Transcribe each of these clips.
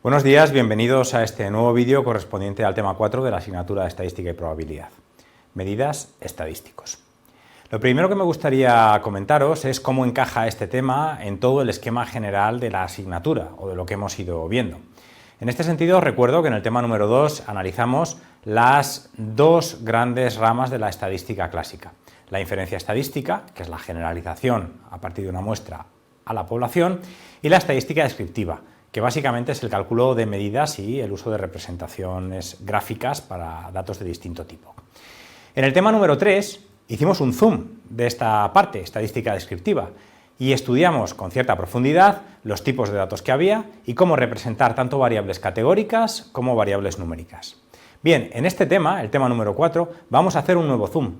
Buenos días, bienvenidos a este nuevo vídeo correspondiente al tema 4 de la asignatura de Estadística y Probabilidad. Medidas estadísticos. Lo primero que me gustaría comentaros es cómo encaja este tema en todo el esquema general de la asignatura o de lo que hemos ido viendo. En este sentido, os recuerdo que en el tema número 2 analizamos las dos grandes ramas de la estadística clásica. La inferencia estadística, que es la generalización a partir de una muestra a la población, y la estadística descriptiva, que básicamente es el cálculo de medidas y el uso de representaciones gráficas para datos de distinto tipo. En el tema número 3 hicimos un zoom de esta parte, estadística descriptiva, y estudiamos con cierta profundidad los tipos de datos que había y cómo representar tanto variables categóricas como variables numéricas. Bien, en este tema, el tema número 4, vamos a hacer un nuevo zoom,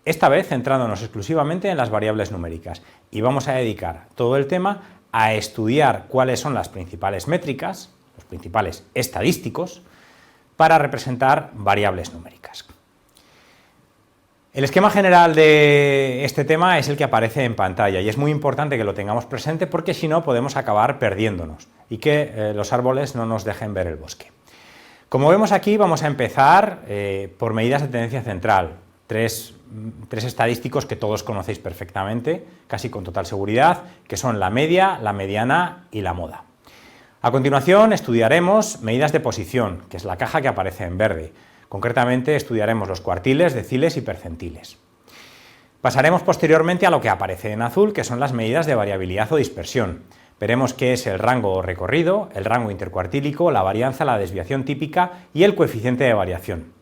esta vez centrándonos exclusivamente en las variables numéricas, y vamos a dedicar todo el tema a estudiar cuáles son las principales métricas, los principales estadísticos, para representar variables numéricas. El esquema general de este tema es el que aparece en pantalla y es muy importante que lo tengamos presente porque si no podemos acabar perdiéndonos y que los árboles no nos dejen ver el bosque. Como vemos aquí, vamos a empezar por medidas de tendencia central, tres estadísticos que todos conocéis perfectamente, casi con total seguridad, que son la media, la mediana y la moda. A continuación estudiaremos medidas de posición, que es la caja que aparece en verde. Concretamente estudiaremos los cuartiles, deciles y percentiles. Pasaremos posteriormente a lo que aparece en azul, que son las medidas de variabilidad o dispersión. Veremos qué es el rango o recorrido, el rango intercuartílico, la varianza, la desviación típica y el coeficiente de variación.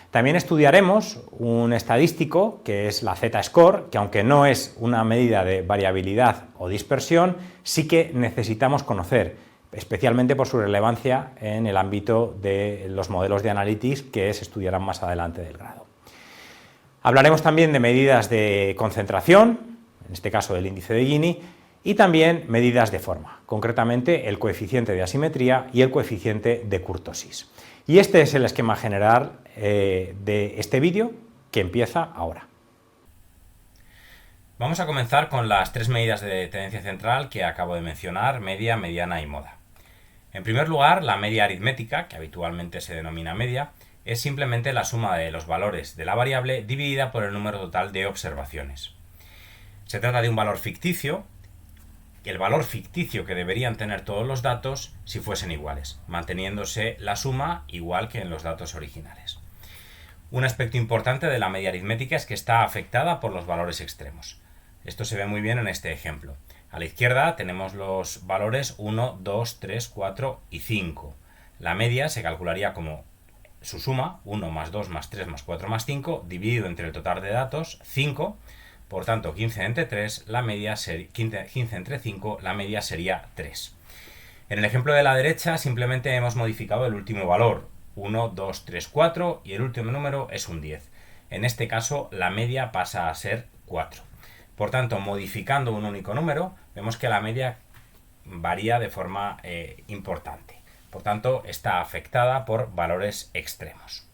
También estudiaremos un estadístico que es la Z-score, que aunque no es una medida de variabilidad o dispersión, sí que necesitamos conocer, especialmente por su relevancia en el ámbito de los modelos de analytics que se estudiarán más adelante del grado. Hablaremos también de medidas de concentración, en este caso del índice de Gini, y también medidas de forma, concretamente el coeficiente de asimetría y el coeficiente de kurtosis. Y este es el esquema general de este vídeo que empieza ahora. Vamos a comenzar con las tres medidas de tendencia central que acabo de mencionar, media, mediana y moda. En primer lugar, la media aritmética, que habitualmente se denomina media, es simplemente la suma de los valores de la variable dividida por el número total de observaciones. Se trata de un valor ficticio, el valor ficticio que deberían tener todos los datos si fuesen iguales, manteniéndose la suma igual que en los datos originales. Un aspecto importante de la media aritmética es que está afectada por los valores extremos. Esto se ve muy bien en este ejemplo. A la izquierda tenemos los valores 1, 2, 3, 4 y 5. La media se calcularía como su suma, 1 más 2 más 3 más 4 más 5, dividido entre el total de datos, 5. Por tanto, 15 entre 3, 15 entre 5, la media sería 3. En el ejemplo de la derecha simplemente hemos modificado el último valor, 1, 2, 3, 4, y el último número es un 10. En este caso, la media pasa a ser 4. Por tanto, modificando un único número, vemos que la media varía de forma importante. Por tanto, está afectada por valores extremos.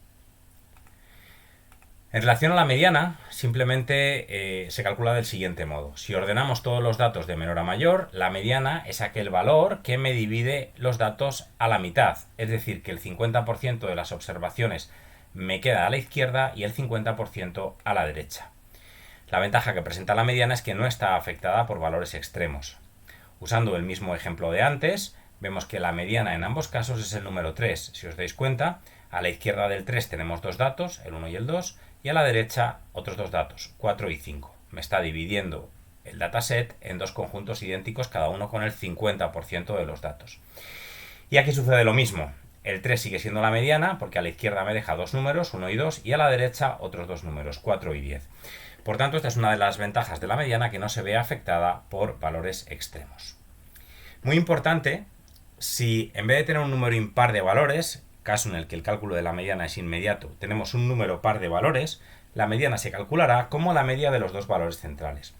En relación a la mediana, simplemente se calcula del siguiente modo. Si ordenamos todos los datos de menor a mayor, la mediana es aquel valor que me divide los datos a la mitad. Es decir, que el 50% de las observaciones me queda a la izquierda y el 50% a la derecha. La ventaja que presenta la mediana es que no está afectada por valores extremos. Usando el mismo ejemplo de antes, vemos que la mediana en ambos casos es el número 3. Si os dais cuenta, a la izquierda del 3 tenemos dos datos, el 1 y el 2, y a la derecha otros dos datos, 4 y 5. Me está dividiendo el dataset en dos conjuntos idénticos, cada uno con el 50% de los datos. Y aquí sucede lo mismo. El 3 sigue siendo la mediana porque a la izquierda me deja dos números, 1 y 2, y a la derecha otros dos números, 4 y 10. Por tanto, esta es una de las ventajas de la mediana, que no se ve afectada por valores extremos. Muy importante, si en vez de tener un número impar de valores, caso en el que el cálculo de la mediana es inmediato, tenemos un número par de valores, la mediana se calculará como la media de los dos valores centrales.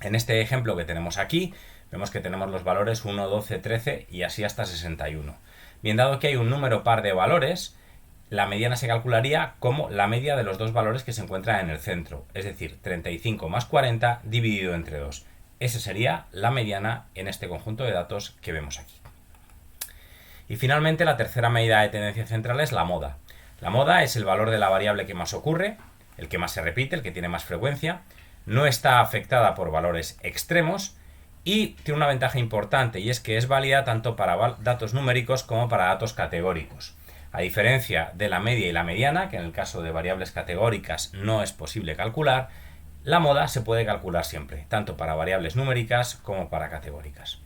En este ejemplo que tenemos aquí, vemos que tenemos los valores 1, 12, 13 y así hasta 61. Bien, dado que hay un número par de valores, la mediana se calcularía como la media de los dos valores que se encuentran en el centro, es decir, 35 más 40 dividido entre 2. Esa sería la mediana en este conjunto de datos que vemos aquí. Y finalmente la tercera medida de tendencia central es la moda. La moda es el valor de la variable que más ocurre, el que más se repite, el que tiene más frecuencia, no está afectada por valores extremos y tiene una ventaja importante, y es que es válida tanto para datos numéricos como para datos categóricos. A diferencia de la media y la mediana, que en el caso de variables categóricas no es posible calcular, la moda se puede calcular siempre, tanto para variables numéricas como para categóricas.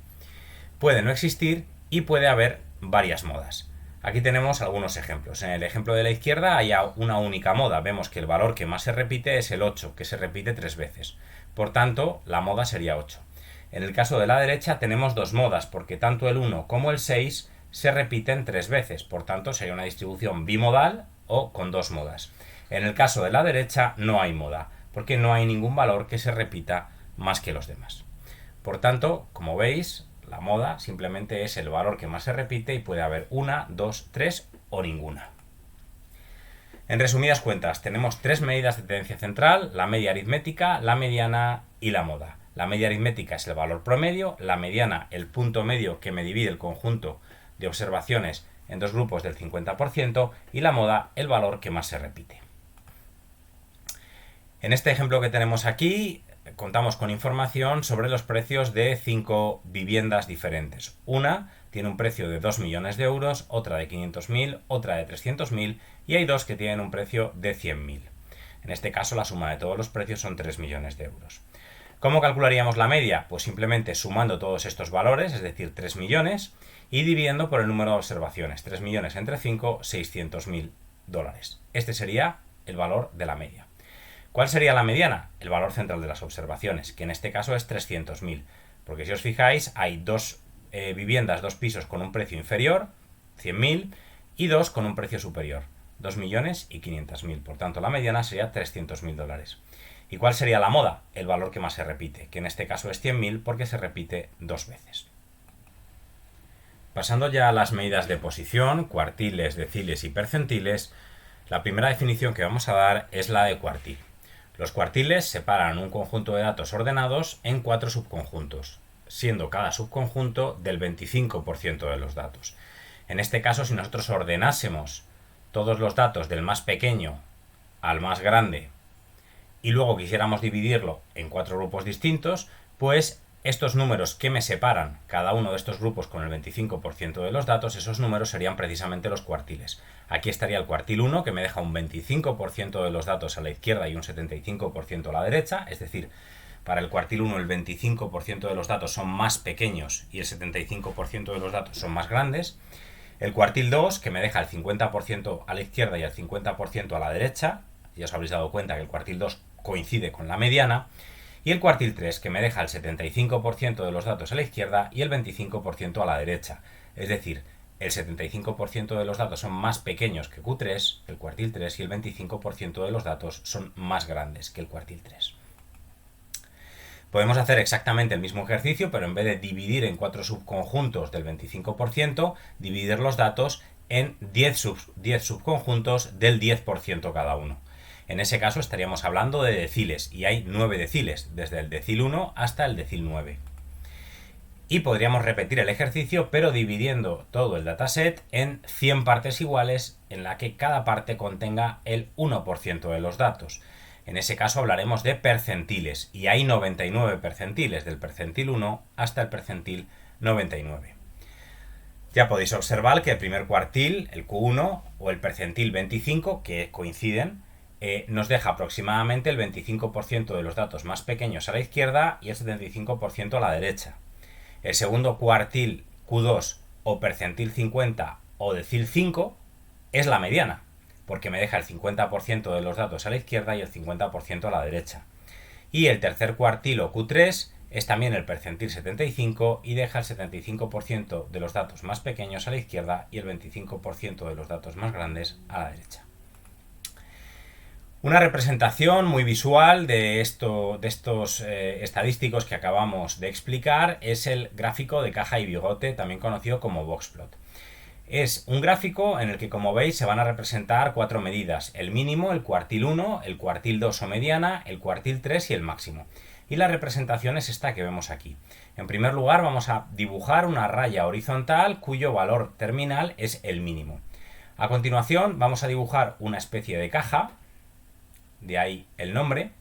Puede no existir y puede haber varias modas. Aquí tenemos algunos ejemplos. En el ejemplo de la izquierda hay una única moda. Vemos que el valor que más se repite es el 8, que se repite 3 veces. Por tanto, la moda sería 8. En el caso de la derecha tenemos dos modas, porque tanto el 1 como el 6 se repiten 3 veces. Por tanto, sería una distribución bimodal o con dos modas. En el caso de la derecha no hay moda, porque no hay ningún valor que se repita más que los demás. Por tanto, como veis, la moda simplemente es el valor que más se repite y puede haber una, dos, tres o ninguna. En resumidas cuentas, tenemos tres medidas de tendencia central: la media aritmética, la mediana y la moda. La media aritmética es el valor promedio, la mediana el punto medio que me divide el conjunto de observaciones en dos grupos del 50% y la moda el valor que más se repite. En este ejemplo que tenemos aquí contamos con información sobre los precios de 5 viviendas diferentes. Una tiene un precio de 2 millones de euros, otra de 500.000, otra de 300.000 y hay dos que tienen un precio de 100.000. En este caso la suma de todos los precios son 3 millones de euros. ¿Cómo calcularíamos la media? Pues simplemente sumando todos estos valores, es decir, 3 millones, y dividiendo por el número de observaciones. 3 millones entre 5, 600.000 dólares. Este sería el valor de la media. ¿Cuál sería la mediana? El valor central de las observaciones, que en este caso es 300.000, porque si os fijáis hay dos viviendas, dos pisos con un precio inferior, 100.000, y dos con un precio superior, 2.500.000. Por tanto, la mediana sería 300.000 dólares. ¿Y cuál sería la moda? El valor que más se repite, que en este caso es 100.000 porque se repite dos veces. Pasando ya a las medidas de posición, cuartiles, deciles y percentiles, la primera definición que vamos a dar es la de cuartil. Los cuartiles separan un conjunto de datos ordenados en 4 subconjuntos, siendo cada subconjunto del 25% de los datos. En este caso, si nosotros ordenásemos todos los datos del más pequeño al más grande y luego quisiéramos dividirlo en 4 grupos distintos, pues estos números que me separan cada uno de estos grupos con el 25% de los datos, esos números serían precisamente los cuartiles. Aquí estaría el cuartil 1, que me deja un 25% de los datos a la izquierda y un 75% a la derecha, es decir, para el cuartil 1 el 25% de los datos son más pequeños y el 75% de los datos son más grandes. El cuartil 2, que me deja el 50% a la izquierda y el 50% a la derecha, ya os habréis dado cuenta que el cuartil 2 coincide con la mediana. Y el cuartil 3, que me deja el 75% de los datos a la izquierda y el 25% a la derecha. Es decir, el 75% de los datos son más pequeños que Q3, el cuartil 3, y el 25% de los datos son más grandes que el cuartil 3. Podemos hacer exactamente el mismo ejercicio, pero en vez de dividir en 4 subconjuntos del 25%, dividir los datos en 10 subconjuntos del 10% cada uno. En ese caso estaríamos hablando de deciles, y hay 9 deciles, desde el decil 1 hasta el decil 9. Y podríamos repetir el ejercicio, pero dividiendo todo el dataset en 100 partes iguales, en la que cada parte contenga el 1% de los datos. En ese caso hablaremos de percentiles, y hay 99 percentiles, del percentil 1 hasta el percentil 99. Ya podéis observar que el primer cuartil, el Q1, o el percentil 25, que coinciden, nos deja aproximadamente el 25% de los datos más pequeños a la izquierda y el 75% a la derecha. El segundo cuartil, Q2, o percentil 50 o decil 5, es la mediana, porque me deja el 50% de los datos a la izquierda y el 50% a la derecha. Y el tercer cuartil, o Q3, es también el percentil 75 y deja el 75% de los datos más pequeños a la izquierda y el 25% de los datos más grandes a la derecha. Una representación muy visual de estos estadísticos que acabamos de explicar es el gráfico de caja y bigote, también conocido como boxplot. Es un gráfico en el que, como veis, se van a representar 4 medidas: el mínimo, el cuartil 1, el cuartil 2 o mediana, el cuartil 3 y el máximo. y la representación es esta que vemos aquí. En primer lugar vamos a dibujar una raya horizontal cuyo valor terminal es el mínimo. A continuación vamos a dibujar una especie de caja, de ahí el nombre,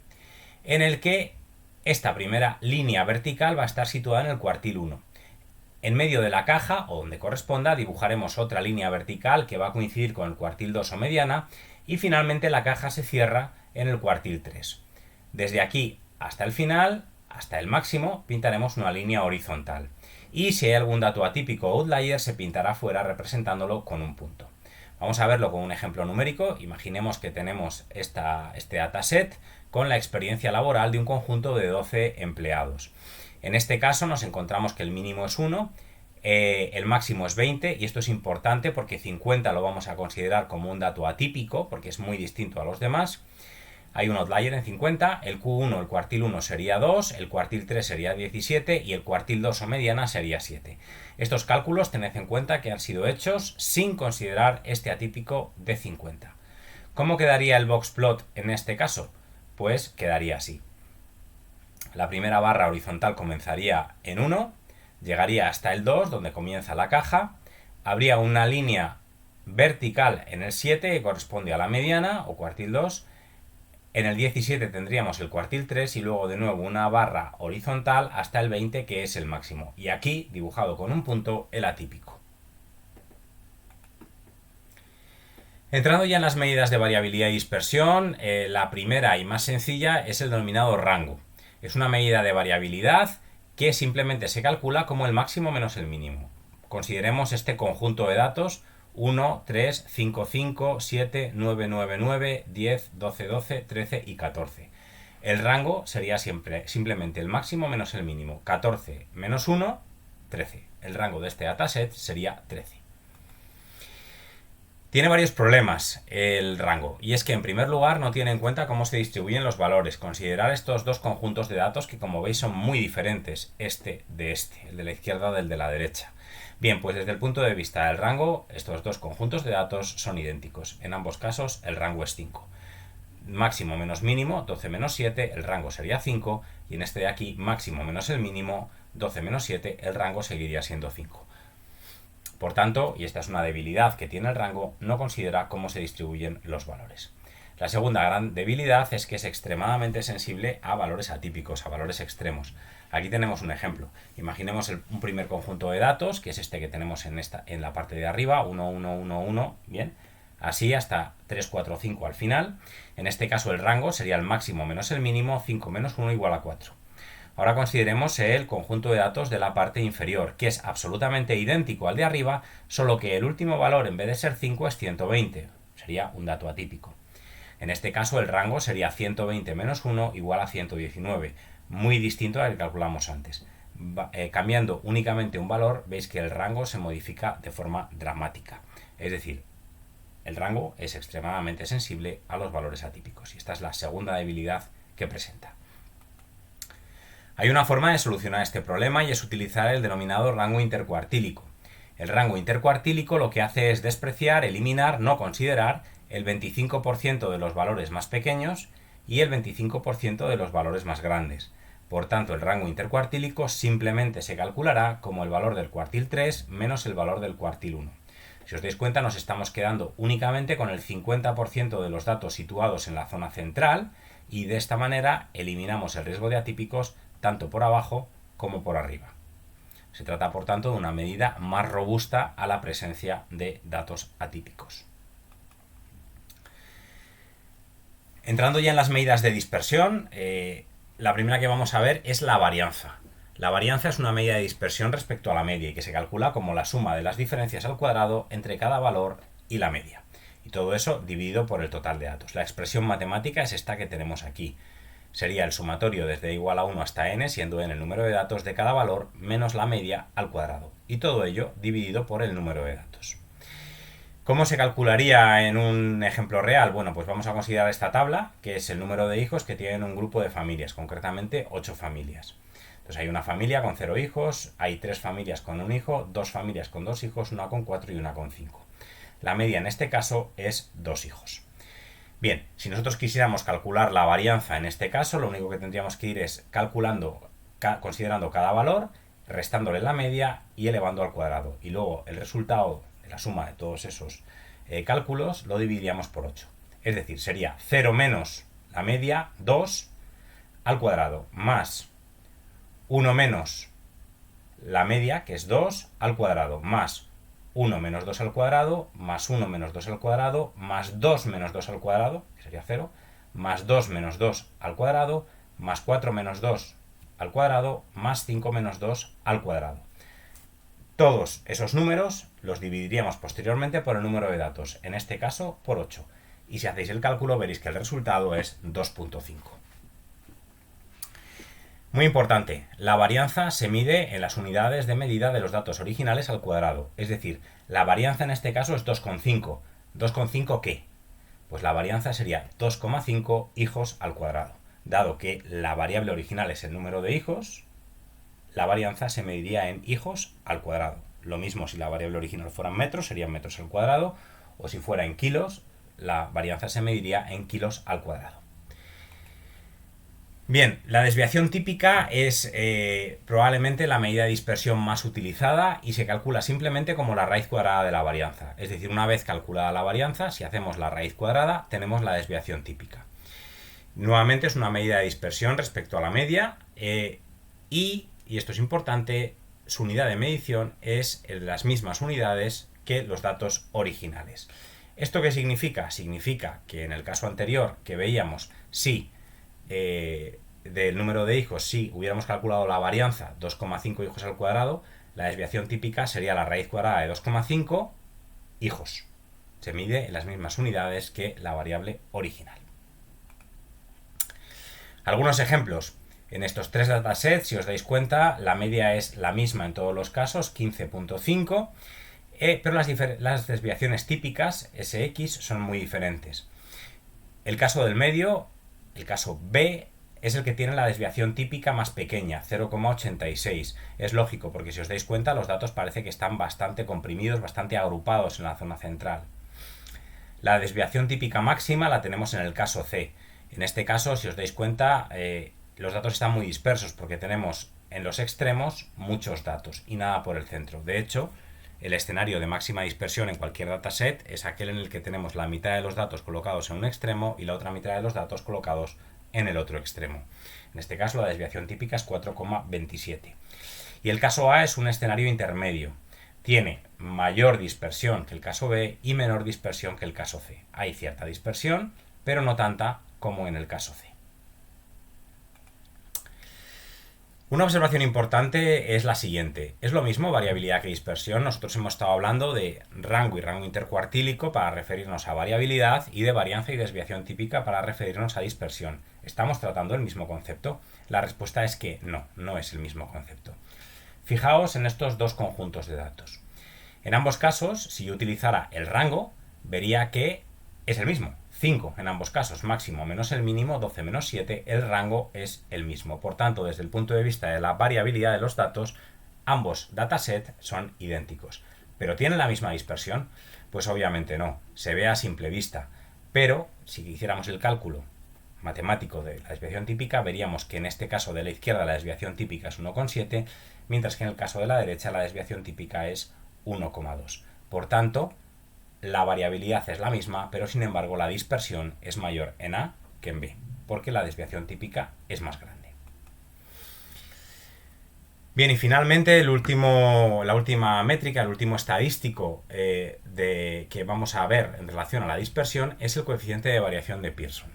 en el que esta primera línea vertical va a estar situada en el cuartil 1. En medio de la caja, o donde corresponda, dibujaremos otra línea vertical que va a coincidir con el cuartil 2 o mediana, y finalmente la caja se cierra en el cuartil 3. Desde aquí hasta el final, hasta el máximo, pintaremos una línea horizontal. Y si hay algún dato atípico o outlier, se pintará fuera representándolo con un punto. Vamos a verlo con un ejemplo numérico. Imaginemos que tenemos este dataset con la experiencia laboral de un conjunto de 12 empleados. En este caso nos encontramos que el mínimo es 1, el máximo es 20, y esto es importante porque 50 lo vamos a considerar como un dato atípico porque es muy distinto a los demás. Hay un outlier en 50, el Q1, el cuartil 1 sería 2, el cuartil 3 sería 17 y el cuartil 2 o mediana sería 7. Estos cálculos tened en cuenta que han sido hechos sin considerar este atípico de 50. ¿Cómo quedaría el boxplot en este caso? Pues quedaría así. La primera barra horizontal comenzaría en 1, llegaría hasta el 2, donde comienza la caja, habría una línea vertical en el 7, que corresponde a la mediana, o cuartil 2, en el 17 tendríamos el cuartil 3 y luego de nuevo una barra horizontal hasta el 20, que es el máximo. Y aquí, dibujado con un punto, el atípico. Entrando ya en las medidas de variabilidad y dispersión, la primera y más sencilla es el denominado rango. Es una medida de variabilidad que simplemente se calcula como el máximo menos el mínimo. Consideremos este conjunto de datos 1, 3, 5, 5, 7, 9, 9, 9, 10, 12, 12, 13 y 14. El rango sería simplemente el máximo menos el mínimo. 14 menos 1, 13. El rango de este dataset sería 13. Tiene varios problemas el rango, y es que en primer lugar no tiene en cuenta cómo se distribuyen los valores. Considerar estos dos conjuntos de datos que, como veis, son muy diferentes, el de la izquierda del de la derecha. Bien, pues desde el punto de vista del rango, estos dos conjuntos de datos son idénticos. En ambos casos el rango es 5. Máximo menos mínimo, 12 menos 7, el rango sería 5, y en este de aquí, máximo menos el mínimo, 12 menos 7, el rango seguiría siendo 5. Por tanto, y esta es una debilidad que tiene el rango, no considera cómo se distribuyen los valores. La segunda gran debilidad es que es extremadamente sensible a valores atípicos, a valores extremos. Aquí tenemos un ejemplo. Imaginemos un primer conjunto de datos, que es este que tenemos en la parte de arriba, 1, 1, 1, 1, bien, así hasta 3, 4, 5 al final. En este caso el rango sería el máximo menos el mínimo, 5 menos 1 igual a 4. Ahora consideremos el conjunto de datos de la parte inferior, que es absolutamente idéntico al de arriba, solo que el último valor en vez de ser 5 es 120. Sería un dato atípico. En este caso el rango sería 120 menos 1 igual a 119, muy distinto al que calculamos antes. Cambiando únicamente un valor, veis que el rango se modifica de forma dramática. Es decir, el rango es extremadamente sensible a los valores atípicos, y esta es la segunda debilidad que presenta. Hay una forma de solucionar este problema y es utilizar el denominado rango intercuartílico. El rango intercuartílico lo que hace es despreciar, eliminar, no considerar el 25% de los valores más pequeños y el 25% de los valores más grandes. Por tanto, el rango intercuartílico simplemente se calculará como el valor del cuartil 3 menos el valor del cuartil 1. Si os dais cuenta, nos estamos quedando únicamente con el 50% de los datos situados en la zona central, y de esta manera eliminamos el riesgo de atípicos tanto por abajo como por arriba. Se trata, por tanto, de una medida más robusta a la presencia de datos atípicos. Entrando ya en las medidas de dispersión, la primera que vamos a ver es la varianza. La varianza es una medida de dispersión respecto a la media y que se calcula como la suma de las diferencias al cuadrado entre cada valor y la media. Y todo eso dividido por el total de datos. La expresión matemática es esta que tenemos aquí. Sería el sumatorio desde igual a 1 hasta n, siendo n el número de datos de cada valor, menos la media al cuadrado. Y todo ello dividido por el número de datos. ¿Cómo se calcularía en un ejemplo real? Bueno, pues vamos a considerar esta tabla, que es el número de hijos que tienen un grupo de familias, concretamente 8 familias. Entonces hay una familia con 0 hijos, hay 3 familias con 1 hijo, 2 familias con 2 hijos, una con 4 y una con 5. La media en este caso es 2 hijos. Bien, si nosotros quisiéramos calcular la varianza en este caso, lo único que tendríamos que ir es calculando, considerando cada valor, restándole la media y elevando al cuadrado. Y luego el resultado, la suma de todos esos cálculos, lo dividiríamos por 8. Es decir, sería 0 menos la media, 2 al cuadrado, más 1 menos la media, que es 2 al cuadrado, más 1 menos 2 al cuadrado, más 1 menos 2 al cuadrado, más 2 menos 2 al cuadrado, que sería 0, más 2 menos 2 al cuadrado, más 4 menos 2 al cuadrado, más 5 menos 2 al cuadrado. Todos esos números los dividiríamos posteriormente por el número de datos, en este caso por 8. Y si hacéis el cálculo veréis que el resultado es 2.5. Muy importante, la varianza se mide en las unidades de medida de los datos originales al cuadrado. Es decir, la varianza en este caso es 2,5. ¿2,5 qué? Pues la varianza sería 2,5 hijos al cuadrado. Dado que la variable original es el número de hijos, la varianza se mediría en hijos al cuadrado. Lo mismo si la variable original fuera en metros, serían metros al cuadrado, o si fuera en kilos, la varianza se mediría en kilos al cuadrado. Bien, la desviación típica es probablemente la medida de dispersión más utilizada y se calcula simplemente como la raíz cuadrada de la varianza. Es decir, una vez calculada la varianza, si hacemos la raíz cuadrada, tenemos la desviación típica. Nuevamente es una medida de dispersión respecto a la media y esto es importante, su unidad de medición es las mismas unidades que los datos originales. ¿Esto qué significa? Significa que en el caso anterior que veíamos, si del número de hijos, si hubiéramos calculado la varianza 2,5 hijos al cuadrado, la desviación típica sería la raíz cuadrada de 2,5 hijos. Se mide en las mismas unidades que la variable original. Algunos ejemplos. En estos tres datasets, si os dais cuenta, la media es la misma en todos los casos, 15.5, pero las desviaciones típicas, SX, son muy diferentes. El caso del medio, el caso B, es el que tiene la desviación típica más pequeña, 0,86. Es lógico, porque si os dais cuenta, los datos parece que están bastante comprimidos, bastante agrupados en la zona central. La desviación típica máxima la tenemos en el caso C. En este caso, si os dais cuenta, los datos están muy dispersos porque tenemos en los extremos muchos datos y nada por el centro. De hecho, el escenario de máxima dispersión en cualquier dataset es aquel en el que tenemos la mitad de los datos colocados en un extremo y la otra mitad de los datos colocados en el otro extremo. En este caso, la desviación típica es 4,27. Y el caso A es un escenario intermedio. Tiene mayor dispersión que el caso B y menor dispersión que el caso C. Hay cierta dispersión, pero no tanta como en el caso C. Una observación importante es la siguiente. Es lo mismo variabilidad que dispersión. Nosotros hemos estado hablando de rango y rango intercuartílico para referirnos a variabilidad y de varianza y desviación típica para referirnos a dispersión. ¿Estamos tratando el mismo concepto? La respuesta es que no es el mismo concepto. Fijaos en estos dos conjuntos de datos. En ambos casos, si yo utilizara el rango, vería que es el mismo. 5 en ambos casos, máximo menos el mínimo, 12 menos 7, el rango es el mismo. Por tanto, desde el punto de vista de la variabilidad de los datos, ambos datasets son idénticos. ¿Pero tienen la misma dispersión? Pues obviamente no, se ve a simple vista. Pero, si hiciéramos el cálculo matemático de la desviación típica, veríamos que en este caso de la izquierda la desviación típica es 1,7, mientras que en el caso de la derecha la desviación típica es 1,2. Por tanto, la variabilidad es la misma, pero sin embargo la dispersión es mayor en A que en B, porque la desviación típica es más grande. Bien, y finalmente la última métrica, el último estadístico que vamos a ver en relación a la dispersión es el coeficiente de variación de Pearson.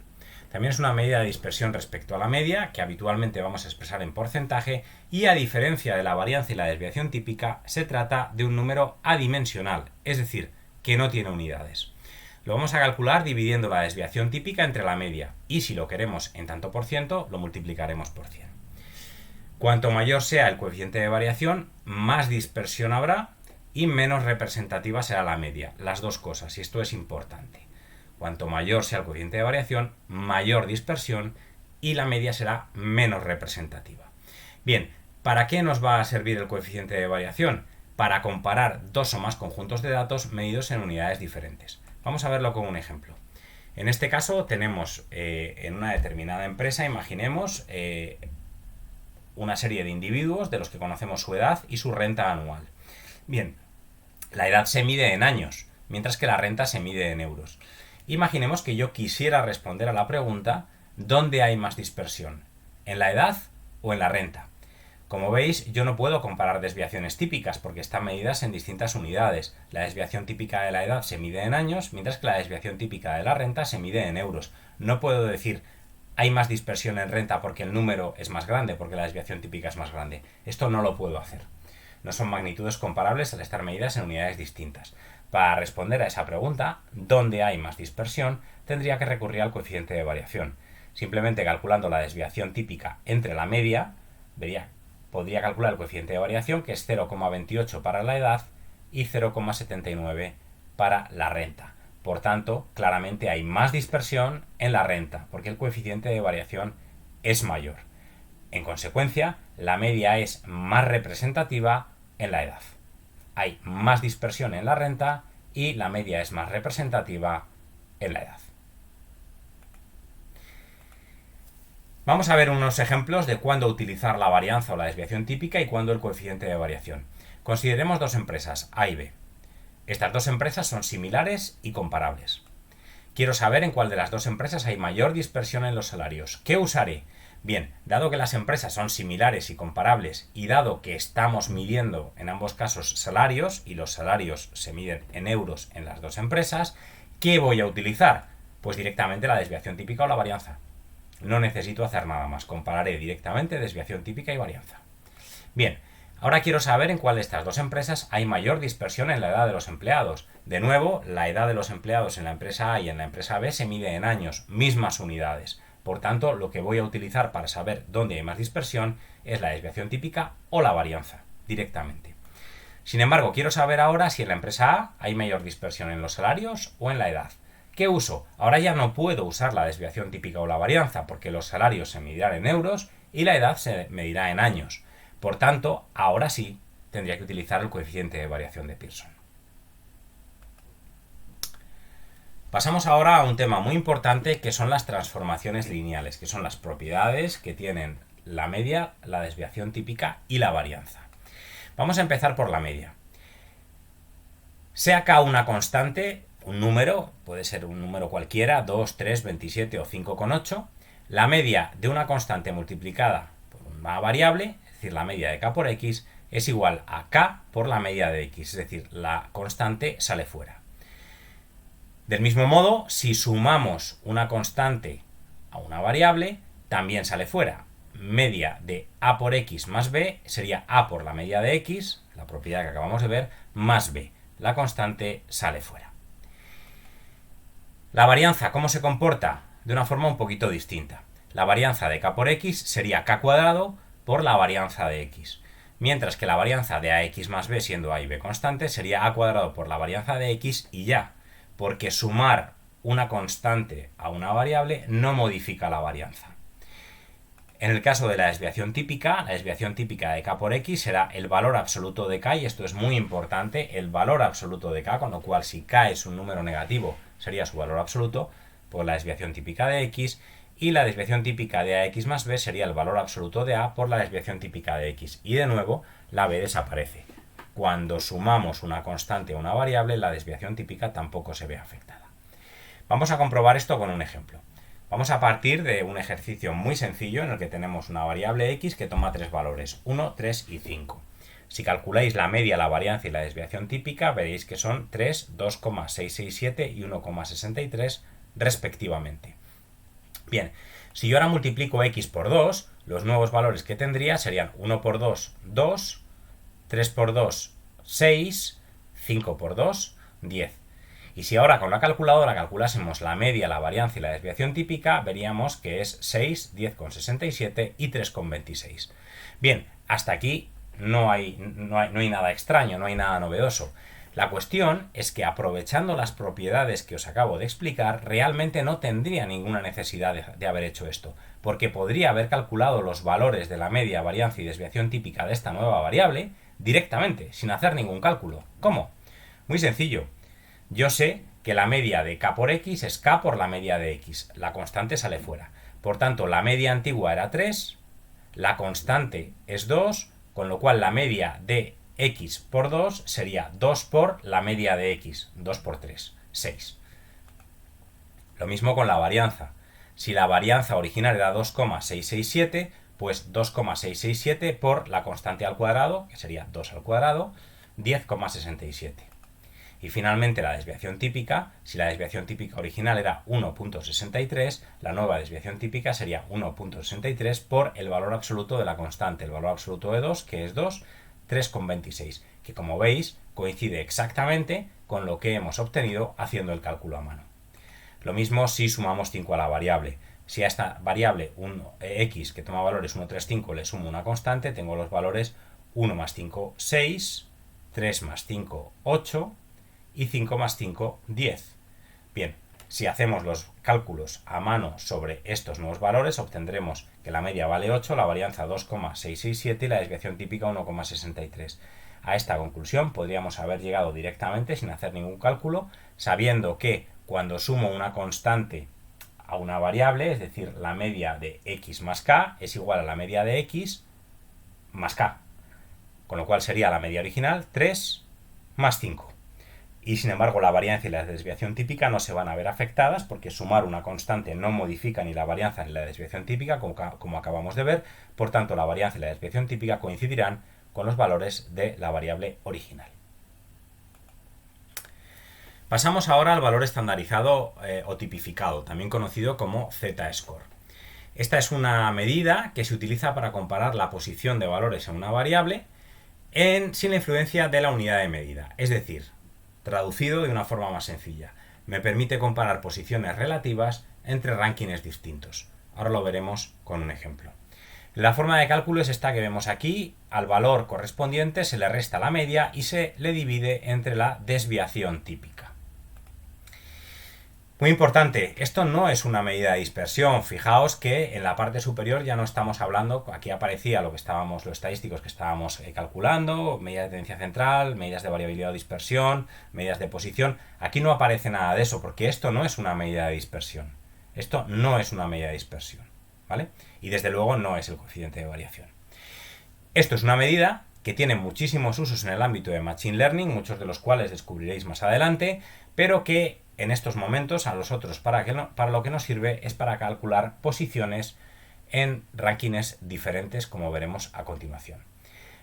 También es una medida de dispersión respecto a la media, que habitualmente vamos a expresar en porcentaje, y a diferencia de la varianza y la desviación típica, se trata de un número adimensional, es decir, que no tiene unidades. Lo vamos a calcular dividiendo la desviación típica entre la media y si lo queremos en tanto por ciento lo multiplicaremos por 100. Cuanto mayor sea el coeficiente de variación, más dispersión habrá y menos representativa será la media. Las dos cosas, y esto es importante. Cuanto mayor sea el coeficiente de variación, mayor dispersión y la media será menos representativa. Bien, ¿para qué nos va a servir el coeficiente de variación? Para comparar dos o más conjuntos de datos medidos en unidades diferentes. Vamos a verlo con un ejemplo. En este caso tenemos en una determinada empresa, imaginemos, una serie de individuos de los que conocemos su edad y su renta anual. Bien, la edad se mide en años, mientras que la renta se mide en euros. Imaginemos que yo quisiera responder a la pregunta ¿dónde hay más dispersión? ¿En la edad o en la renta? Como veis, yo no puedo comparar desviaciones típicas porque están medidas en distintas unidades. La desviación típica de la edad se mide en años, mientras que la desviación típica de la renta se mide en euros. No puedo decir hay más dispersión en renta porque el número es más grande, porque la desviación típica es más grande. Esto no lo puedo hacer. No son magnitudes comparables al estar medidas en unidades distintas. Para responder a esa pregunta, ¿dónde hay más dispersión?, tendría que recurrir al coeficiente de variación. Simplemente calculando la desviación típica entre la media, podría calcular el coeficiente de variación, que es 0,28 para la edad y 0,79 para la renta. Por tanto, claramente hay más dispersión en la renta, porque el coeficiente de variación es mayor. En consecuencia, la media es más representativa en la edad. Hay más dispersión en la renta y la media es más representativa en la edad. Vamos a ver unos ejemplos de cuándo utilizar la varianza o la desviación típica y cuándo el coeficiente de variación. Consideremos dos empresas, A y B. Estas dos empresas son similares y comparables. Quiero saber en cuál de las dos empresas hay mayor dispersión en los salarios. ¿Qué usaré? Bien, dado que las empresas son similares y comparables y dado que estamos midiendo en ambos casos salarios y los salarios se miden en euros en las dos empresas, ¿qué voy a utilizar? Pues directamente la desviación típica o la varianza. No necesito hacer nada más, compararé directamente desviación típica y varianza. Bien, ahora quiero saber en cuál de estas dos empresas hay mayor dispersión en la edad de los empleados. De nuevo, la edad de los empleados en la empresa A y en la empresa B se mide en años, mismas unidades. Por tanto, lo que voy a utilizar para saber dónde hay más dispersión es la desviación típica o la varianza, directamente. Sin embargo, quiero saber ahora si en la empresa A hay mayor dispersión en los salarios o en la edad. ¿Qué uso? Ahora ya no puedo usar la desviación típica o la varianza porque los salarios se medirán en euros y la edad se medirá en años. Por tanto, ahora sí tendría que utilizar el coeficiente de variación de Pearson. Pasamos ahora a un tema muy importante que son las transformaciones lineales, que son las propiedades que tienen la media, la desviación típica y la varianza. Vamos a empezar por la media. Sea K una constante, un número, puede ser un número cualquiera, 2, 3, 27 o 5,8, la media de una constante multiplicada por una variable, es decir, la media de K por X, es igual a K por la media de X, es decir, la constante sale fuera. Del mismo modo, si sumamos una constante a una variable, también sale fuera. Media de A por X más B sería A por la media de X, la propiedad que acabamos de ver, más B. La constante sale fuera. La varianza, ¿cómo se comporta? De una forma un poquito distinta. La varianza de K por X sería K cuadrado por la varianza de X. Mientras que la varianza de AX más B, siendo A y B constantes, sería A cuadrado por la varianza de X y ya. Porque sumar una constante a una variable no modifica la varianza. En el caso de la desviación típica de K por X será el valor absoluto de K, y esto es muy importante, el valor absoluto de K, con lo cual si K es un número negativo sería su valor absoluto por la desviación típica de X, y la desviación típica de AX más B sería el valor absoluto de A por la desviación típica de X, y de nuevo la B desaparece. Cuando sumamos una constante a una variable, la desviación típica tampoco se ve afectada. Vamos a comprobar esto con un ejemplo. Vamos a partir de un ejercicio muy sencillo en el que tenemos una variable X que toma tres valores, 1, 3 y 5. Si calculáis la media, la varianza y la desviación típica, veréis que son 3, 2,667 y 1,63 respectivamente. Bien, si yo ahora multiplico X por 2, los nuevos valores que tendría serían 1 por 2, 2, 3 por 2, 6, 5 por 2, 10. Y si ahora con la calculadora calculásemos la media, la varianza y la desviación típica, veríamos que es 6, 10,67 y 3,26. Bien, hasta aquí no hay nada extraño, no hay nada novedoso. La cuestión es que aprovechando las propiedades que os acabo de explicar, realmente no tendría ninguna necesidad de haber hecho esto, porque podría haber calculado los valores de la media, varianza y desviación típica de esta nueva variable directamente, sin hacer ningún cálculo. ¿Cómo? Muy sencillo. Yo sé que la media de k por x es k por la media de x. La constante sale fuera. Por tanto, la media antigua era 3, la constante es 2, con lo cual la media de x por 2 sería 2 por la media de x. 2 por 3, 6. Lo mismo con la varianza. Si la varianza original era 2,667, pues 2,667 por la constante al cuadrado, que sería 2 al cuadrado, 10,67. Y finalmente la desviación típica, si la desviación típica original era 1,63, la nueva desviación típica sería 1,63 por el valor absoluto de la constante, el valor absoluto de 2, que es 2, 3,26, que como veis coincide exactamente con lo que hemos obtenido haciendo el cálculo a mano. Lo mismo si sumamos 5 a la variable. Si a esta variable x que toma valores 1, 3, 5 le sumo una constante, tengo los valores 1 más 5, 6, 3 más 5, 8 y 5 más 5, 10. Bien, si hacemos los cálculos a mano sobre estos nuevos valores, obtendremos que la media vale 8, la varianza 2,667 y la desviación típica 1,63. A esta conclusión podríamos haber llegado directamente sin hacer ningún cálculo, sabiendo que cuando sumo una constante a una variable, es decir, la media de x más k es igual a la media de x más k, con lo cual sería la media original 3 más 5. Y sin embargo la varianza y la desviación típica no se van a ver afectadas porque sumar una constante no modifica ni la varianza ni la desviación típica, como acabamos de ver. Por tanto, la varianza y la desviación típica coincidirán con los valores de la variable original. Pasamos ahora al valor estandarizado o tipificado, también conocido como z-score. Esta es una medida que se utiliza para comparar la posición de valores en una variable sin la influencia de la unidad de medida. Es decir, traducido de una forma más sencilla, me permite comparar posiciones relativas entre rankings distintos. Ahora lo veremos con un ejemplo. La forma de cálculo es esta que vemos aquí. Al valor correspondiente se le resta la media y se le divide entre la desviación típica. Muy importante, esto no es una medida de dispersión. Fijaos que en la parte superior ya no estamos hablando, aquí aparecía los estadísticos que estábamos calculando, medidas de tendencia central, medidas de variabilidad o dispersión, medidas de posición. Aquí no aparece nada de eso, porque esto no es una medida de dispersión. Esto no es una medida de dispersión, ¿vale? Y desde luego no es el coeficiente de variación. Esto es una medida que tiene muchísimos usos en el ámbito de Machine Learning, muchos de los cuales descubriréis más adelante, pero que en estos momentos a nosotros para lo que nos sirve es para calcular posiciones en rankings diferentes, como veremos a continuación.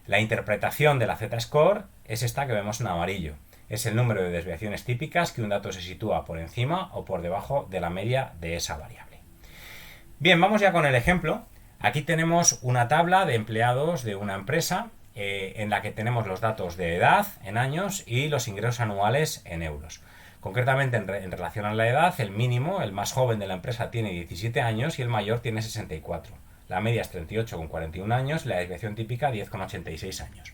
La interpretación de la z-score es esta que vemos en amarillo. Es el número de desviaciones típicas que un dato se sitúa por encima o por debajo de la media de esa variable. Bien, vamos ya con el ejemplo. Aquí tenemos una tabla de empleados de una empresa en la que tenemos los datos de edad en años y los ingresos anuales en euros. Concretamente, en relación a la edad, el mínimo, el más joven de la empresa, tiene 17 años y el mayor tiene 64. La media es 38,41 años y la desviación típica 10,86 años.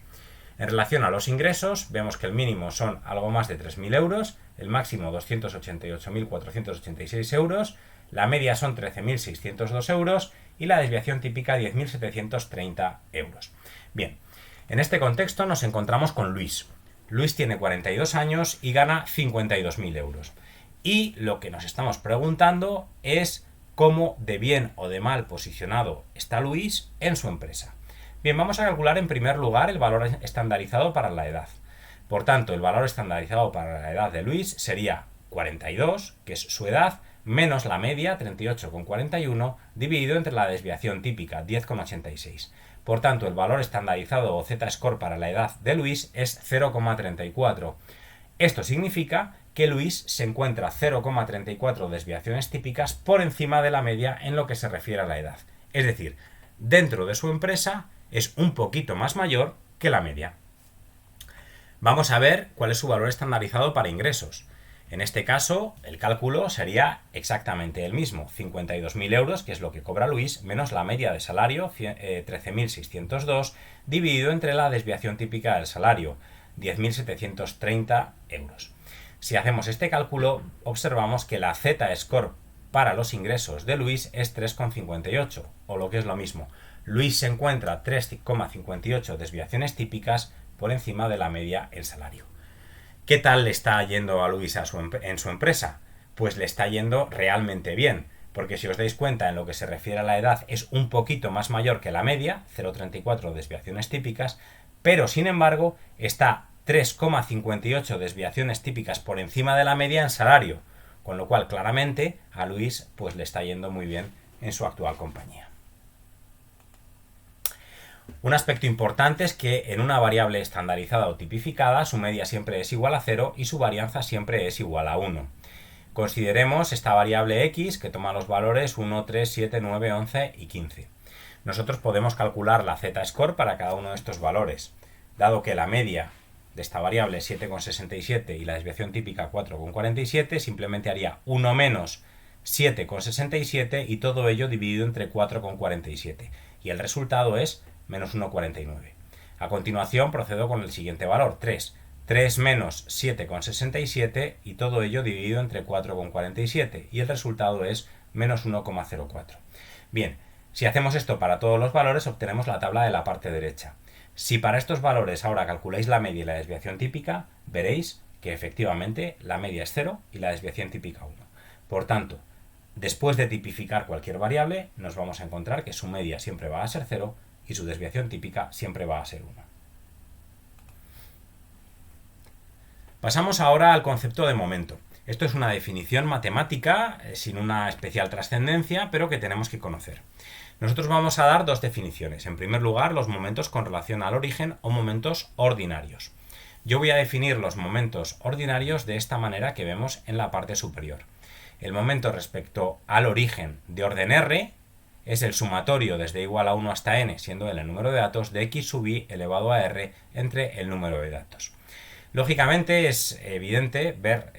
En relación a los ingresos, vemos que el mínimo son algo más de 3.000 euros, el máximo 288.486 euros, la media son 13.602 euros y la desviación típica 10.730 euros. Bien, en este contexto nos encontramos con Luis. Luis tiene 42 años y gana 52.000 euros. Y lo que nos estamos preguntando es cómo de bien o de mal posicionado está Luis en su empresa. Bien, vamos a calcular en primer lugar el valor estandarizado para la edad. Por tanto, el valor estandarizado para la edad de Luis sería 42, que es su edad, menos la media, 38,41, dividido entre la desviación típica, 10,86. Por tanto, el valor estandarizado o z-score para la edad de Luis es 0,34. Esto significa que Luis se encuentra 0,34 desviaciones típicas por encima de la media en lo que se refiere a la edad. Es decir, dentro de su empresa es un poquito más mayor que la media. Vamos a ver cuál es su valor estandarizado para ingresos. En este caso, el cálculo sería exactamente el mismo, 52.000 euros, que es lo que cobra Luis, menos la media de salario, 13.602, dividido entre la desviación típica del salario, 10.730 euros. Si hacemos este cálculo, observamos que la z-score para los ingresos de Luis es 3,58, o lo que es lo mismo. Luis se encuentra 3,58 desviaciones típicas por encima de la media en salario. ¿Qué tal le está yendo a Luis en su empresa? Pues le está yendo realmente bien, porque si os dais cuenta, en lo que se refiere a la edad es un poquito más mayor que la media, 0,34 desviaciones típicas, pero sin embargo está 3,58 desviaciones típicas por encima de la media en salario, con lo cual claramente a Luis pues le está yendo muy bien en su actual compañía. Un aspecto importante es que en una variable estandarizada o tipificada su media siempre es igual a 0 y su varianza siempre es igual a 1. Consideremos esta variable x que toma los valores 1, 3, 7, 9, 11 y 15. Nosotros podemos calcular la z-score para cada uno de estos valores. Dado que la media de esta variable es 7,67 y la desviación típica 4,47, simplemente haría 1 menos 7,67 y todo ello dividido entre 4,47. Y el resultado es menos 1,49. A continuación procedo con el siguiente valor, 3. 3 menos 7,67 y todo ello dividido entre 4,47 y el resultado es menos 1,04. Bien, si hacemos esto para todos los valores obtenemos la tabla de la parte derecha. Si para estos valores ahora calculáis la media y la desviación típica, veréis que efectivamente la media es 0 y la desviación típica 1. Por tanto, después de tipificar cualquier variable, nos vamos a encontrar que su media siempre va a ser 0 y su desviación típica siempre va a ser 1. Pasamos ahora al concepto de momento. Esto es una definición matemática sin una especial trascendencia, pero que tenemos que conocer. Nosotros vamos a dar dos definiciones. En primer lugar, los momentos con relación al origen o momentos ordinarios. Yo voy a definir los momentos ordinarios de esta manera que vemos en la parte superior. El momento respecto al origen de orden R es el sumatorio desde igual a 1 hasta n, siendo el número de datos, de x sub i elevado a r entre el número de datos. Lógicamente es evidente ver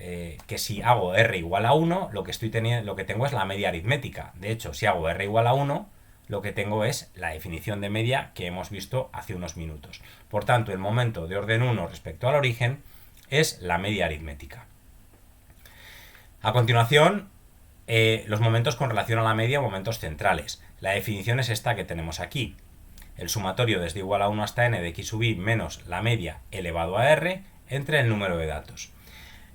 que si hago r igual a 1, lo que tengo es la media aritmética. De hecho, si hago r igual a 1, lo que tengo es la definición de media que hemos visto hace unos minutos. Por tanto, el momento de orden 1 respecto al origen es la media aritmética. A continuación, los momentos con relación a la media, momentos centrales. La definición es esta que tenemos aquí. El sumatorio desde igual a 1 hasta n de x sub i menos la media elevado a r entre el número de datos.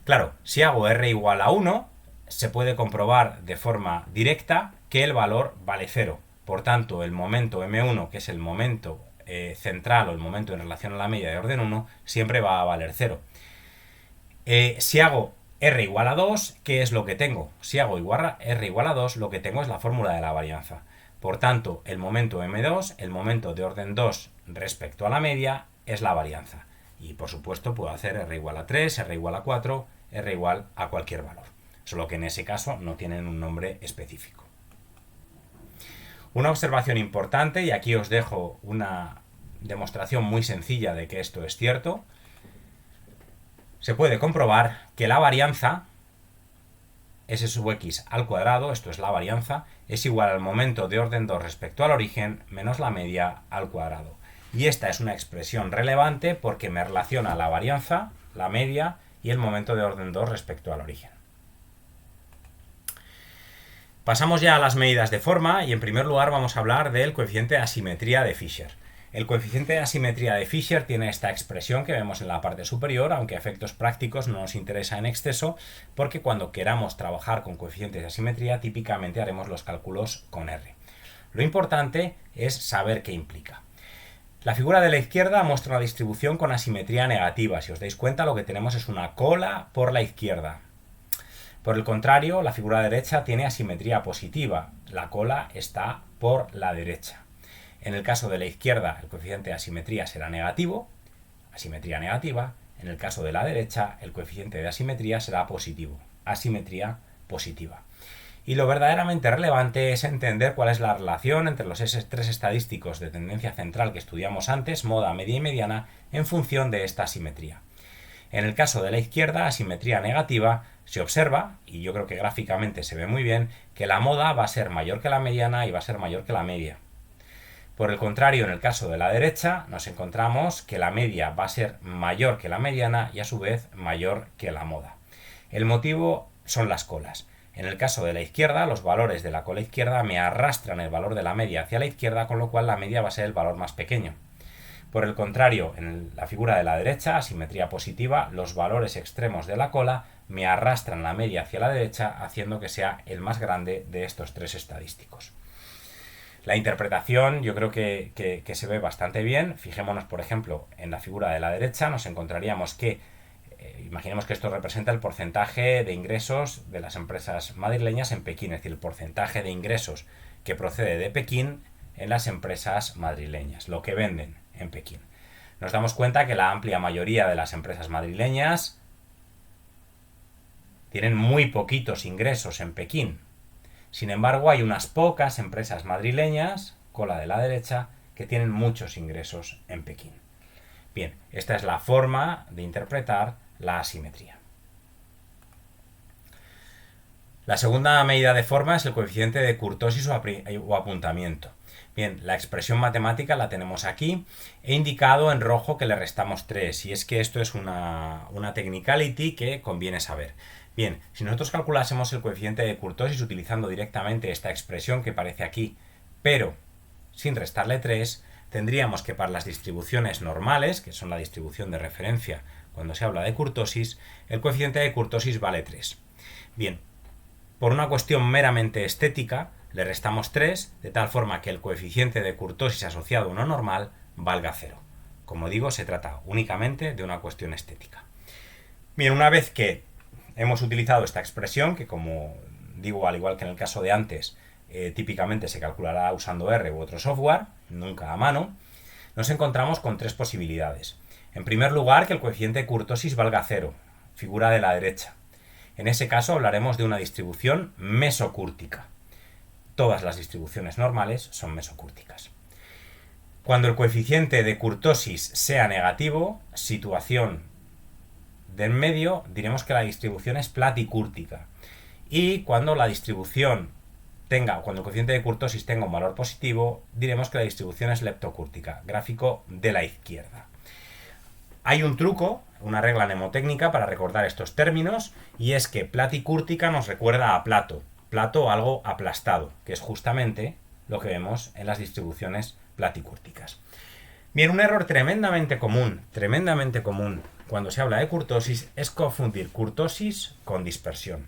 Claro, si hago r igual a 1, se puede comprobar de forma directa que el valor vale 0. Por tanto, el momento m1, que es el momento central o el momento en relación a la media de orden 1, siempre va a valer 0. Si hago r igual a 2, ¿qué es lo que tengo? Si hago r igual a 2, lo que tengo es la fórmula de la varianza. Por tanto, el momento m2, el momento de orden 2 respecto a la media, es la varianza. Y por supuesto puedo hacer r igual a 3, r igual a 4, r igual a cualquier valor. Solo que en ese caso no tienen un nombre específico. Una observación importante, y aquí os dejo una demostración muy sencilla de que esto es cierto, se puede comprobar que la varianza s sub x al cuadrado, esto es la varianza, es igual al momento de orden 2 respecto al origen menos la media al cuadrado. Y esta es una expresión relevante porque me relaciona la varianza, la media y el momento de orden 2 respecto al origen. Pasamos ya a las medidas de forma y en primer lugar vamos a hablar del coeficiente de asimetría de Fisher. El coeficiente de asimetría de Fisher tiene esta expresión que vemos en la parte superior, aunque a efectos prácticos no nos interesa en exceso, porque cuando queramos trabajar con coeficientes de asimetría típicamente haremos los cálculos con R. Lo importante es saber qué implica. La figura de la izquierda muestra una distribución con asimetría negativa. Si os dais cuenta, lo que tenemos es una cola por la izquierda. Por el contrario, la figura derecha tiene asimetría positiva. La cola está por la derecha. En el caso de la izquierda, el coeficiente de asimetría será negativo, asimetría negativa. En el caso de la derecha, el coeficiente de asimetría será positivo, asimetría positiva. Y lo verdaderamente relevante es entender cuál es la relación entre los tres estadísticos de tendencia central que estudiamos antes, moda, media y mediana, en función de esta asimetría. En el caso de la izquierda, asimetría negativa, se observa, y yo creo que gráficamente se ve muy bien, que la moda va a ser mayor que la mediana y va a ser mayor que la media. Por el contrario, en el caso de la derecha, nos encontramos que la media va a ser mayor que la mediana y a su vez mayor que la moda. El motivo son las colas. En el caso de la izquierda, los valores de la cola izquierda me arrastran el valor de la media hacia la izquierda, con lo cual la media va a ser el valor más pequeño. Por el contrario, en la figura de la derecha, asimetría positiva, los valores extremos de la cola me arrastran la media hacia la derecha, haciendo que sea el más grande de estos tres estadísticos. La interpretación yo creo que se ve bastante bien. Fijémonos, por ejemplo, en la figura de la derecha, nos encontraríamos que, imaginemos que esto representa el porcentaje de ingresos de las empresas madrileñas en Pekín, es decir, el porcentaje de ingresos que procede de Pekín en las empresas madrileñas, lo que venden en Pekín. Nos damos cuenta que la amplia mayoría de las empresas madrileñas tienen muy poquitos ingresos en Pekín. Sin embargo, hay unas pocas empresas madrileñas, cola de la derecha, que tienen muchos ingresos en Pekín. Bien, esta es la forma de interpretar la asimetría. La segunda medida de forma es el coeficiente de kurtosis o apuntamiento. Bien, la expresión matemática la tenemos aquí. He indicado en rojo que le restamos 3, y es que esto es una technicality que conviene saber. Bien, si nosotros calculásemos el coeficiente de kurtosis utilizando directamente esta expresión que aparece aquí, pero sin restarle 3, tendríamos que para las distribuciones normales, que son la distribución de referencia cuando se habla de kurtosis, el coeficiente de kurtosis vale 3. Bien, por una cuestión meramente estética, le restamos 3, de tal forma que el coeficiente de kurtosis asociado a uno normal valga 0. Como digo, se trata únicamente de una cuestión estética. Bien, una vez que hemos utilizado esta expresión, que como digo, al igual que en el caso de antes, típicamente se calculará usando R u otro software, nunca a mano, nos encontramos con 3 posibilidades. En primer lugar, que el coeficiente de kurtosis valga 0, figura de la derecha. En ese caso hablaremos de una distribución mesocúrtica. Todas las distribuciones normales son mesocúrticas. Cuando el coeficiente de kurtosis sea negativo, situación de en medio, diremos que la distribución es platicúrtica. Y cuando el coeficiente de kurtosis tenga un valor positivo, diremos que la distribución es leptocúrtica, gráfico de la izquierda. Hay un truco, una regla mnemotécnica para recordar estos términos, y es que platicúrtica nos recuerda a plato algo aplastado, que es justamente lo que vemos en las distribuciones platicúrticas. Bien, un error tremendamente común cuando se habla de kurtosis es confundir kurtosis con dispersión.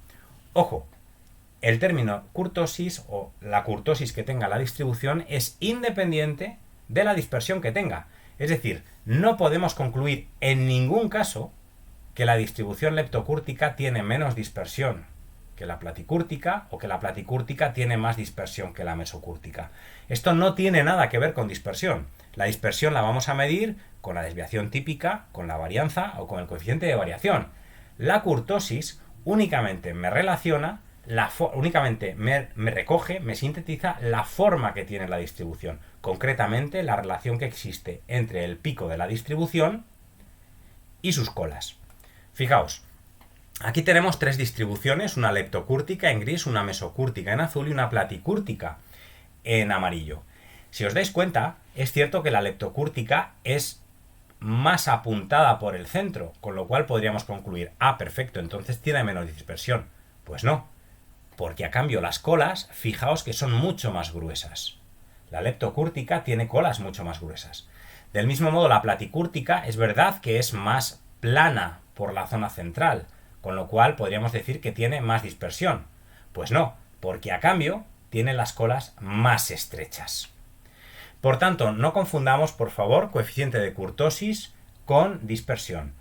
Ojo, el término kurtosis o la kurtosis que tenga la distribución es independiente de la dispersión que tenga. Es decir, no podemos concluir en ningún caso que la distribución leptocúrtica tiene menos dispersión que la platicúrtica o que la platicúrtica tiene más dispersión que la mesocúrtica. Esto no tiene nada que ver con dispersión. La dispersión la vamos a medir con la desviación típica, con la varianza o con el coeficiente de variación. La kurtosis únicamente me relaciona, me recoge, me sintetiza la forma que tiene la distribución. Concretamente, la relación que existe entre el pico de la distribución y sus colas. Fijaos, aquí tenemos 3 distribuciones, una leptocúrtica en gris, una mesocúrtica en azul y una platicúrtica en amarillo. Si os dais cuenta, es cierto que la leptocúrtica es más apuntada por el centro, con lo cual podríamos concluir, perfecto, entonces tiene menos dispersión. Pues no, porque a cambio las colas, fijaos que son mucho más gruesas. La leptocúrtica tiene colas mucho más gruesas. Del mismo modo, la platicúrtica es verdad que es más plana por la zona central, con lo cual podríamos decir que tiene más dispersión. Pues no, porque a cambio tiene las colas más estrechas. Por tanto, no confundamos, por favor, coeficiente de kurtosis con dispersión.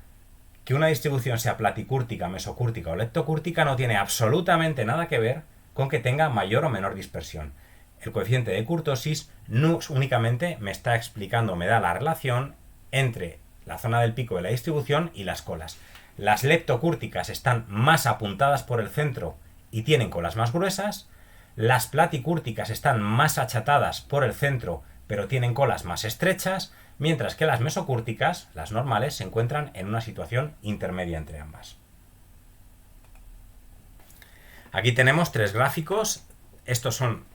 Que una distribución sea platicúrtica, mesocúrtica o leptocúrtica no tiene absolutamente nada que ver con que tenga mayor o menor dispersión. El coeficiente de kurtosis no únicamente me está explicando, me da la relación entre la zona del pico de la distribución y las colas. Las leptocúrticas están más apuntadas por el centro y tienen colas más gruesas. Las platicúrticas están más achatadas por el centro pero tienen colas más estrechas, mientras que las mesocúrticas, las normales, se encuentran en una situación intermedia entre ambas. Aquí tenemos 3 gráficos. Estos son,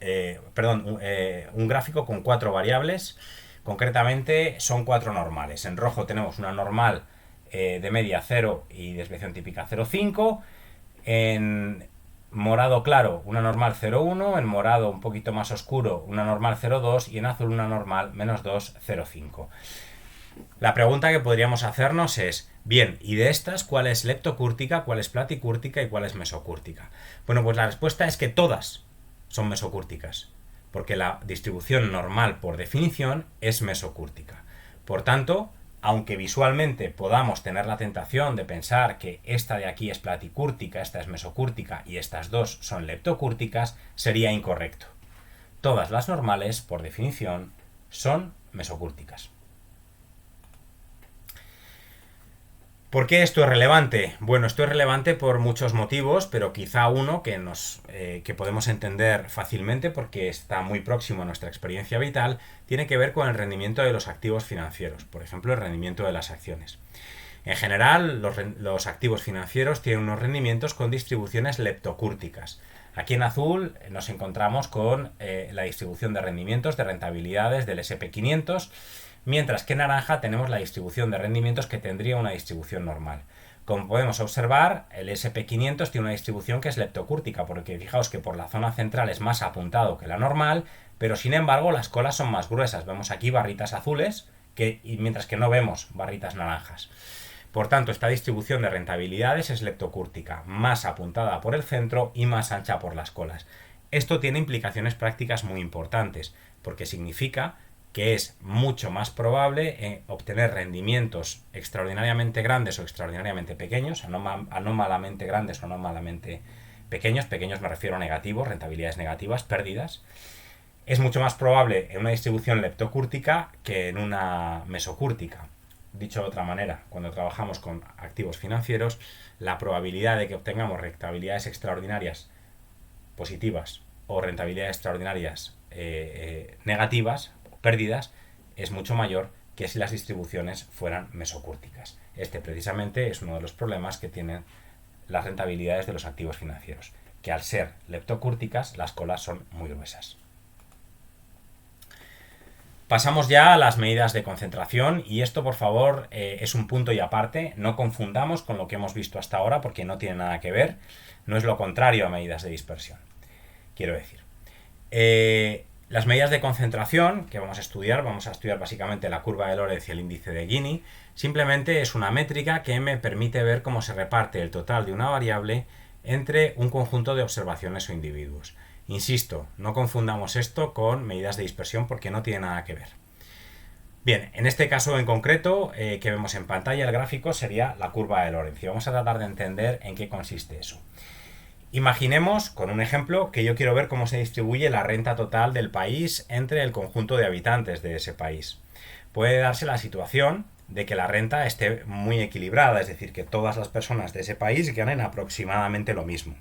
un gráfico con 4 variables. Concretamente son 4 normales. En rojo tenemos una normal de media 0 y desviación típica 0,5. En morado claro una normal 0,1, en morado un poquito más oscuro una normal 0,2 y en azul una normal -2, 0,5. La pregunta que podríamos hacernos es, bien, ¿y de estas cuál es leptocúrtica, cuál es platicúrtica y cuál es mesocúrtica? Bueno, pues la respuesta es que todas son mesocúrticas, porque la distribución normal por definición es mesocúrtica. Por tanto, aunque visualmente podamos tener la tentación de pensar que esta de aquí es platicúrtica, esta es mesocúrtica y estas dos son leptocúrticas, sería incorrecto. Todas las normales, por definición, son mesocúrticas. ¿Por qué esto es relevante? Bueno, esto es relevante por muchos motivos, pero quizá uno que podemos entender fácilmente porque está muy próximo a nuestra experiencia vital, tiene que ver con el rendimiento de los activos financieros, por ejemplo, el rendimiento de las acciones. En general, los activos financieros tienen unos rendimientos con distribuciones leptocúrticas. Aquí en azul nos encontramos con la distribución de rendimientos, de rentabilidades del S&P 500, mientras que en naranja tenemos la distribución de rendimientos que tendría una distribución normal. Como podemos observar, el S&P 500 tiene una distribución que es leptocúrtica, porque fijaos que por la zona central es más apuntado que la normal, pero sin embargo las colas son más gruesas. Vemos aquí barritas azules, mientras que no vemos barritas naranjas. Por tanto, esta distribución de rentabilidades es leptocúrtica, más apuntada por el centro y más ancha por las colas. Esto tiene implicaciones prácticas muy importantes, porque significa que es mucho más probable obtener rendimientos extraordinariamente grandes o extraordinariamente pequeños, anómalamente grandes o anómalamente pequeños me refiero a negativos, rentabilidades negativas, pérdidas. Es mucho más probable en una distribución leptocúrtica que en una mesocúrtica. Dicho de otra manera, cuando trabajamos con activos financieros, la probabilidad de que obtengamos rentabilidades extraordinarias positivas o rentabilidades extraordinarias negativas, pérdidas, es mucho mayor que si las distribuciones fueran mesocúrticas. Este precisamente es uno de los problemas que tienen las rentabilidades de los activos financieros, que al ser leptocúrticas las colas son muy gruesas. Pasamos ya a las medidas de concentración y esto, por favor, es un punto y aparte. No confundamos con lo que hemos visto hasta ahora porque no tiene nada que ver. No es lo contrario a medidas de dispersión, quiero decir. Las medidas de concentración que vamos a estudiar básicamente la curva de Lorentz y el índice de Gini. Simplemente es una métrica que me permite ver cómo se reparte el total de una variable entre un conjunto de observaciones o individuos. Insisto, no confundamos esto con medidas de dispersión porque no tiene nada que ver. Bien, en este caso en concreto que vemos en pantalla el gráfico sería la curva de Lorentz y vamos a tratar de entender en qué consiste eso. Imaginemos, con un ejemplo, que yo quiero ver cómo se distribuye la renta total del país entre el conjunto de habitantes de ese país. Puede darse la situación de que la renta esté muy equilibrada, es decir, que todas las personas de ese país ganen aproximadamente lo mismo.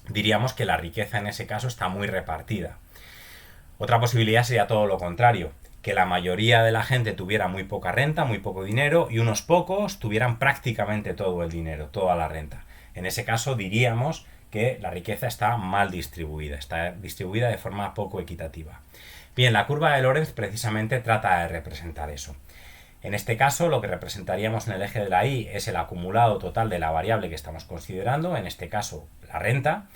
Diríamos que la riqueza en ese caso está muy repartida. Otra posibilidad sería todo lo contrario, que la mayoría de la gente tuviera muy poca renta, muy poco dinero, y unos pocos tuvieran prácticamente todo el dinero, toda la renta. En ese caso diríamos que la riqueza está mal distribuida, está distribuida de forma poco equitativa. Bien, la curva de Lorentz precisamente trata de representar eso. En este caso, lo que representaríamos en el eje de la Y es el acumulado total de la variable que estamos considerando, en este caso la renta.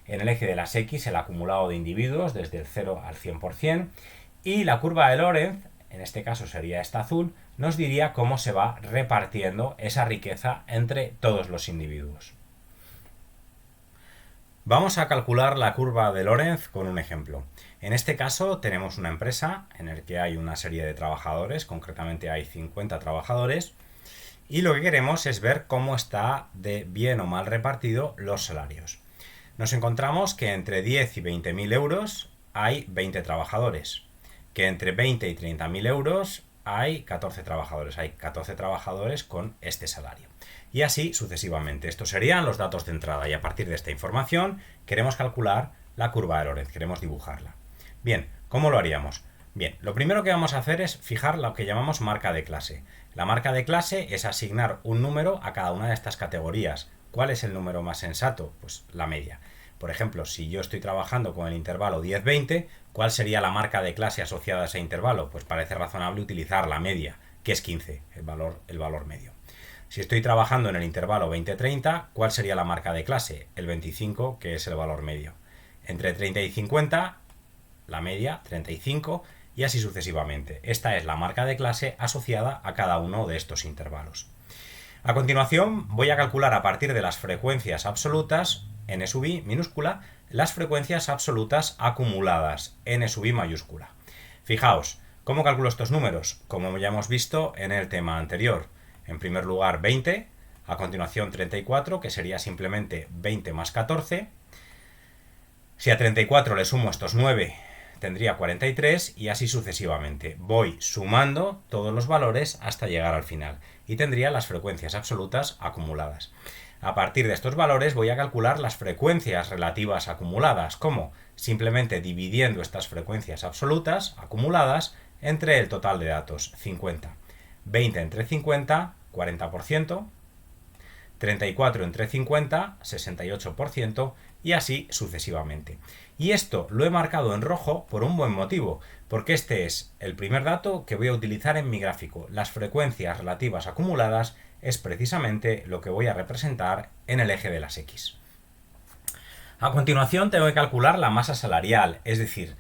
En el eje de las X, el acumulado de individuos desde el 0 al 100%. Y la curva de Lorentz, en este caso sería esta azul, nos diría cómo se va repartiendo esa riqueza entre todos los individuos. Vamos a calcular la curva de Lorentz con un ejemplo. En este caso tenemos una empresa en la que hay una serie de trabajadores, concretamente hay 50 trabajadores, y lo que queremos es ver cómo está de bien o mal repartido los salarios. Nos encontramos que entre 10 y 20.000 euros hay 20 trabajadores, que entre 20 y 30.000 euros hay 14 trabajadores, hay 14 trabajadores con este salario. Y así sucesivamente. Estos serían los datos de entrada y a partir de esta información queremos calcular la curva de Lorentz, queremos dibujarla. Bien, ¿cómo lo haríamos? Bien, lo primero que vamos a hacer es fijar lo que llamamos marca de clase. La marca de clase es asignar un número a cada una de estas categorías. ¿Cuál es el número más sensato? Pues la media. Por ejemplo, si yo estoy trabajando con el intervalo 10-20, ¿cuál sería la marca de clase asociada a ese intervalo? Pues parece razonable utilizar la media, que es 15, el valor medio. Si estoy trabajando en el intervalo 20-30, ¿cuál sería la marca de clase? El 25, que es el valor medio. Entre 30 y 50, la media, 35, y así sucesivamente. Esta es la marca de clase asociada a cada uno de estos intervalos. A continuación voy a calcular a partir de las frecuencias absolutas, n sub i minúscula, las frecuencias absolutas acumuladas, n sub i mayúscula. Fijaos, ¿cómo calculo estos números? Como ya hemos visto en el tema anterior. En primer lugar 20, a continuación 34, que sería simplemente 20 más 14. Si a 34 le sumo estos 9, tendría 43 y así sucesivamente. Voy sumando todos los valores hasta llegar al final y tendría las frecuencias absolutas acumuladas. A partir de estos valores voy a calcular las frecuencias relativas acumuladas. ¿Cómo? Simplemente dividiendo estas frecuencias absolutas acumuladas entre el total de datos, 50. 20 entre 50, 40%. 34 entre 50, 68%, y así sucesivamente. Y esto lo he marcado en rojo por un buen motivo, porque este es el primer dato que voy a utilizar en mi gráfico. Las frecuencias relativas acumuladas es precisamente lo que voy a representar en el eje de las X. A continuación tengo que calcular la masa salarial, es decir,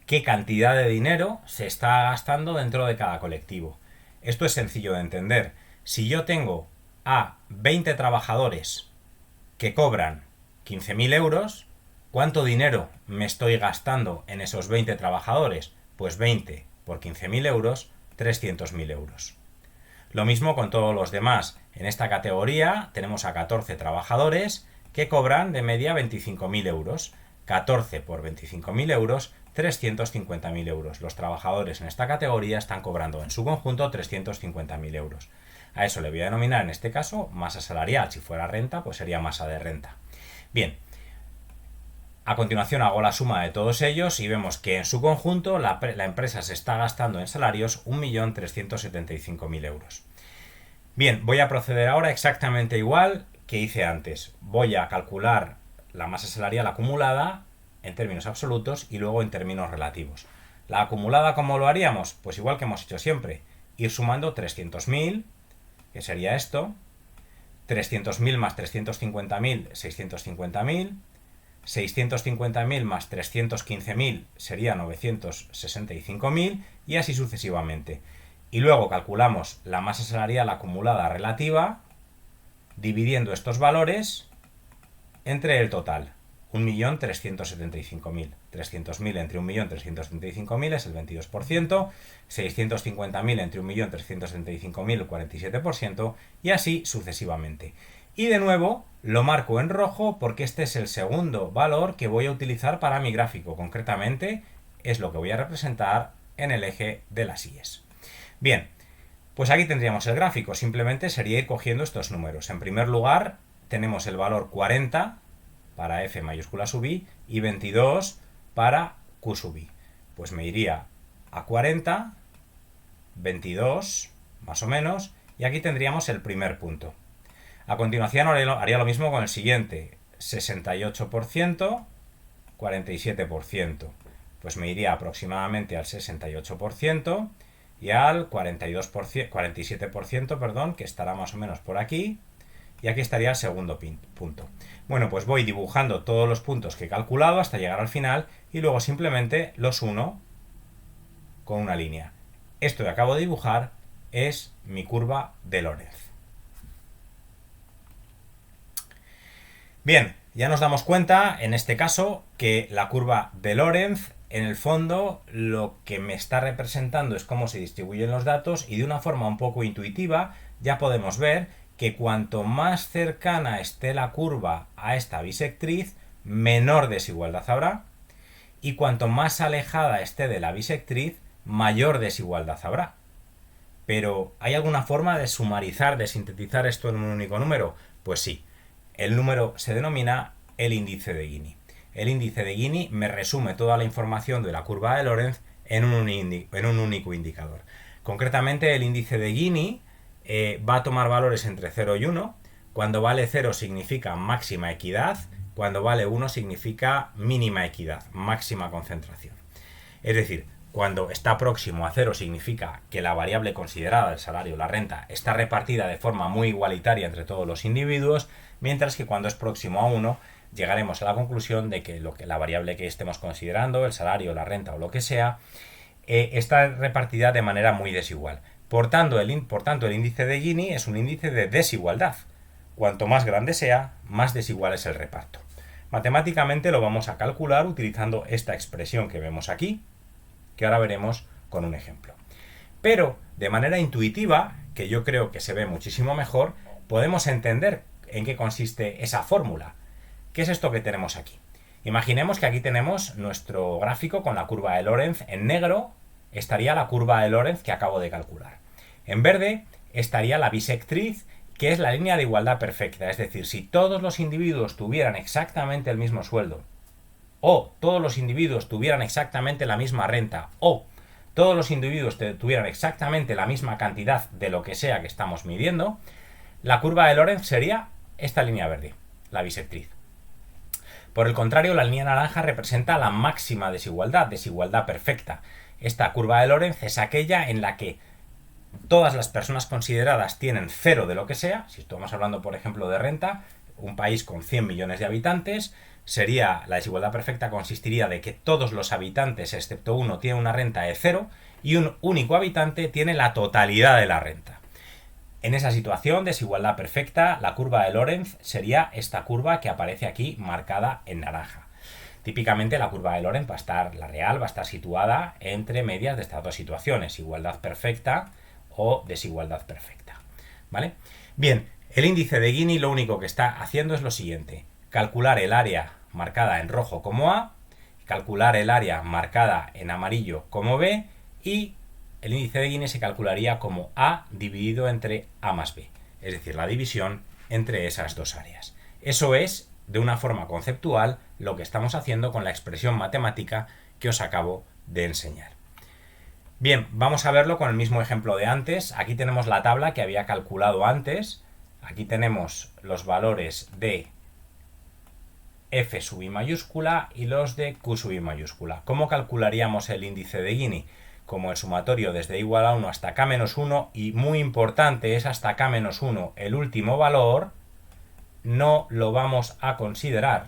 qué cantidad de dinero se está gastando dentro de cada colectivo. Esto es sencillo de entender. Si yo tengo a 20 trabajadores que cobran 15.000 euros, ¿cuánto dinero me estoy gastando en esos 20 trabajadores? Pues 20 por 15.000 euros, 300.000 euros. Lo mismo con todos los demás. En esta categoría tenemos a 14 trabajadores que cobran de media 25.000 euros. 14 por 25.000 euros, 350.000 euros. Los trabajadores en esta categoría están cobrando en su conjunto 350.000 euros. A eso le voy a denominar en este caso masa salarial. Si fuera renta, pues sería masa de renta. Bien, a continuación hago la suma de todos ellos y vemos que en su conjunto la empresa se está gastando en salarios 1.375.000 euros. Bien, voy a proceder ahora exactamente igual que hice antes. Voy a calcular la masa salarial acumulada en términos absolutos y luego en términos relativos. La acumulada, ¿cómo lo haríamos? Pues igual que hemos hecho siempre, ir sumando 300.000, que sería esto, 300.000 más 350.000, 650.000, 650.000 más 315.000 sería 965.000 y así sucesivamente. Y luego calculamos la masa salarial acumulada relativa dividiendo estos valores entre el total, 1.375.000. 300.000 entre 1.375.000 es el 22%, 650.000 entre 1.375.000 el 47% y así sucesivamente. Y de nuevo lo marco en rojo porque este es el segundo valor que voy a utilizar para mi gráfico. Concretamente es lo que voy a representar en el eje de las Y's. Bien, pues aquí tendríamos el gráfico. Simplemente sería ir cogiendo estos números. En primer lugar tenemos el valor 40 para F mayúscula sub i y 22 para Q sub i. Pues me iría a 40, 22 más o menos y aquí tendríamos el primer punto. A continuación haría lo mismo con el siguiente, 68%, 47%. Pues me iría aproximadamente al 68% y al 47%, perdón, que estará más o menos por aquí. Y aquí estaría el segundo punto. Bueno, pues voy dibujando todos los puntos que he calculado hasta llegar al final y luego simplemente los uno con una línea. Esto que acabo de dibujar es mi curva de Lorentz. Bien, ya nos damos cuenta en este caso que la curva de Lorentz en el fondo lo que me está representando es cómo se distribuyen los datos y de una forma un poco intuitiva ya podemos ver que cuanto más cercana esté la curva a esta bisectriz, menor desigualdad habrá, y cuanto más alejada esté de la bisectriz, mayor desigualdad habrá. Pero, ¿hay alguna forma de sumarizar, de sintetizar esto en un único número? Pues sí, el número se denomina el índice de Gini. El índice de Gini me resume toda la información de la curva de Lorentz en un único indicador. Concretamente, el índice de Gini va a tomar valores entre 0 y 1. Cuando vale 0 significa máxima equidad, cuando vale 1 significa mínima equidad, máxima concentración. Es decir, cuando está próximo a 0 significa que la variable considerada, el salario, la renta, está repartida de forma muy igualitaria entre todos los individuos, mientras que cuando es próximo a 1 llegaremos a la conclusión de que la variable que estemos considerando, el salario, la renta o lo que sea, está repartida de manera muy desigual. Por tanto, el índice de Gini es un índice de desigualdad. Cuanto más grande sea, más desigual es el reparto. Matemáticamente lo vamos a calcular utilizando esta expresión que vemos aquí, que ahora veremos con un ejemplo. Pero de manera intuitiva, que yo creo que se ve muchísimo mejor, podemos entender en qué consiste esa fórmula. ¿Qué es esto que tenemos aquí? Imaginemos que aquí tenemos nuestro gráfico con la curva de Lorentz. En negro estaría la curva de Lorentz que acabo de calcular. En verde estaría la bisectriz, que es la línea de igualdad perfecta. Es decir, si todos los individuos tuvieran exactamente el mismo sueldo, o todos los individuos tuvieran exactamente la misma renta, o todos los individuos tuvieran exactamente la misma cantidad de lo que sea que estamos midiendo, la curva de Lorentz sería esta línea verde, la bisectriz. Por el contrario, la línea naranja representa la máxima desigualdad, desigualdad perfecta. Esta curva de Lorentz es aquella en la que todas las personas consideradas tienen cero de lo que sea. Si estamos hablando, por ejemplo, de renta, un país con 100 millones de habitantes, la desigualdad perfecta consistiría de que todos los habitantes, excepto uno, tienen una renta de cero y un único habitante tiene la totalidad de la renta. En esa situación, desigualdad perfecta, la curva de Lorentz sería esta curva que aparece aquí marcada en naranja. Típicamente la curva de Lorentz la real va a estar situada entre medias de estas dos situaciones, igualdad perfecta o desigualdad perfecta. ¿Vale? Bien, el índice de Gini lo único que está haciendo es lo siguiente: calcular el área marcada en rojo como A, calcular el área marcada en amarillo como B, y el índice de Gini se calcularía como A dividido entre A más B, es decir, la división entre esas dos áreas. Eso es, de una forma conceptual, lo que estamos haciendo con la expresión matemática que os acabo de enseñar. Bien, vamos a verlo con el mismo ejemplo de antes. Aquí tenemos la tabla que había calculado antes. Aquí tenemos los valores de F sub I mayúscula y los de Q sub I mayúscula. ¿Cómo calcularíamos el índice de Gini? Como el sumatorio desde igual a 1 hasta K-1, y muy importante, es hasta K-1. El último valor no lo vamos a considerar.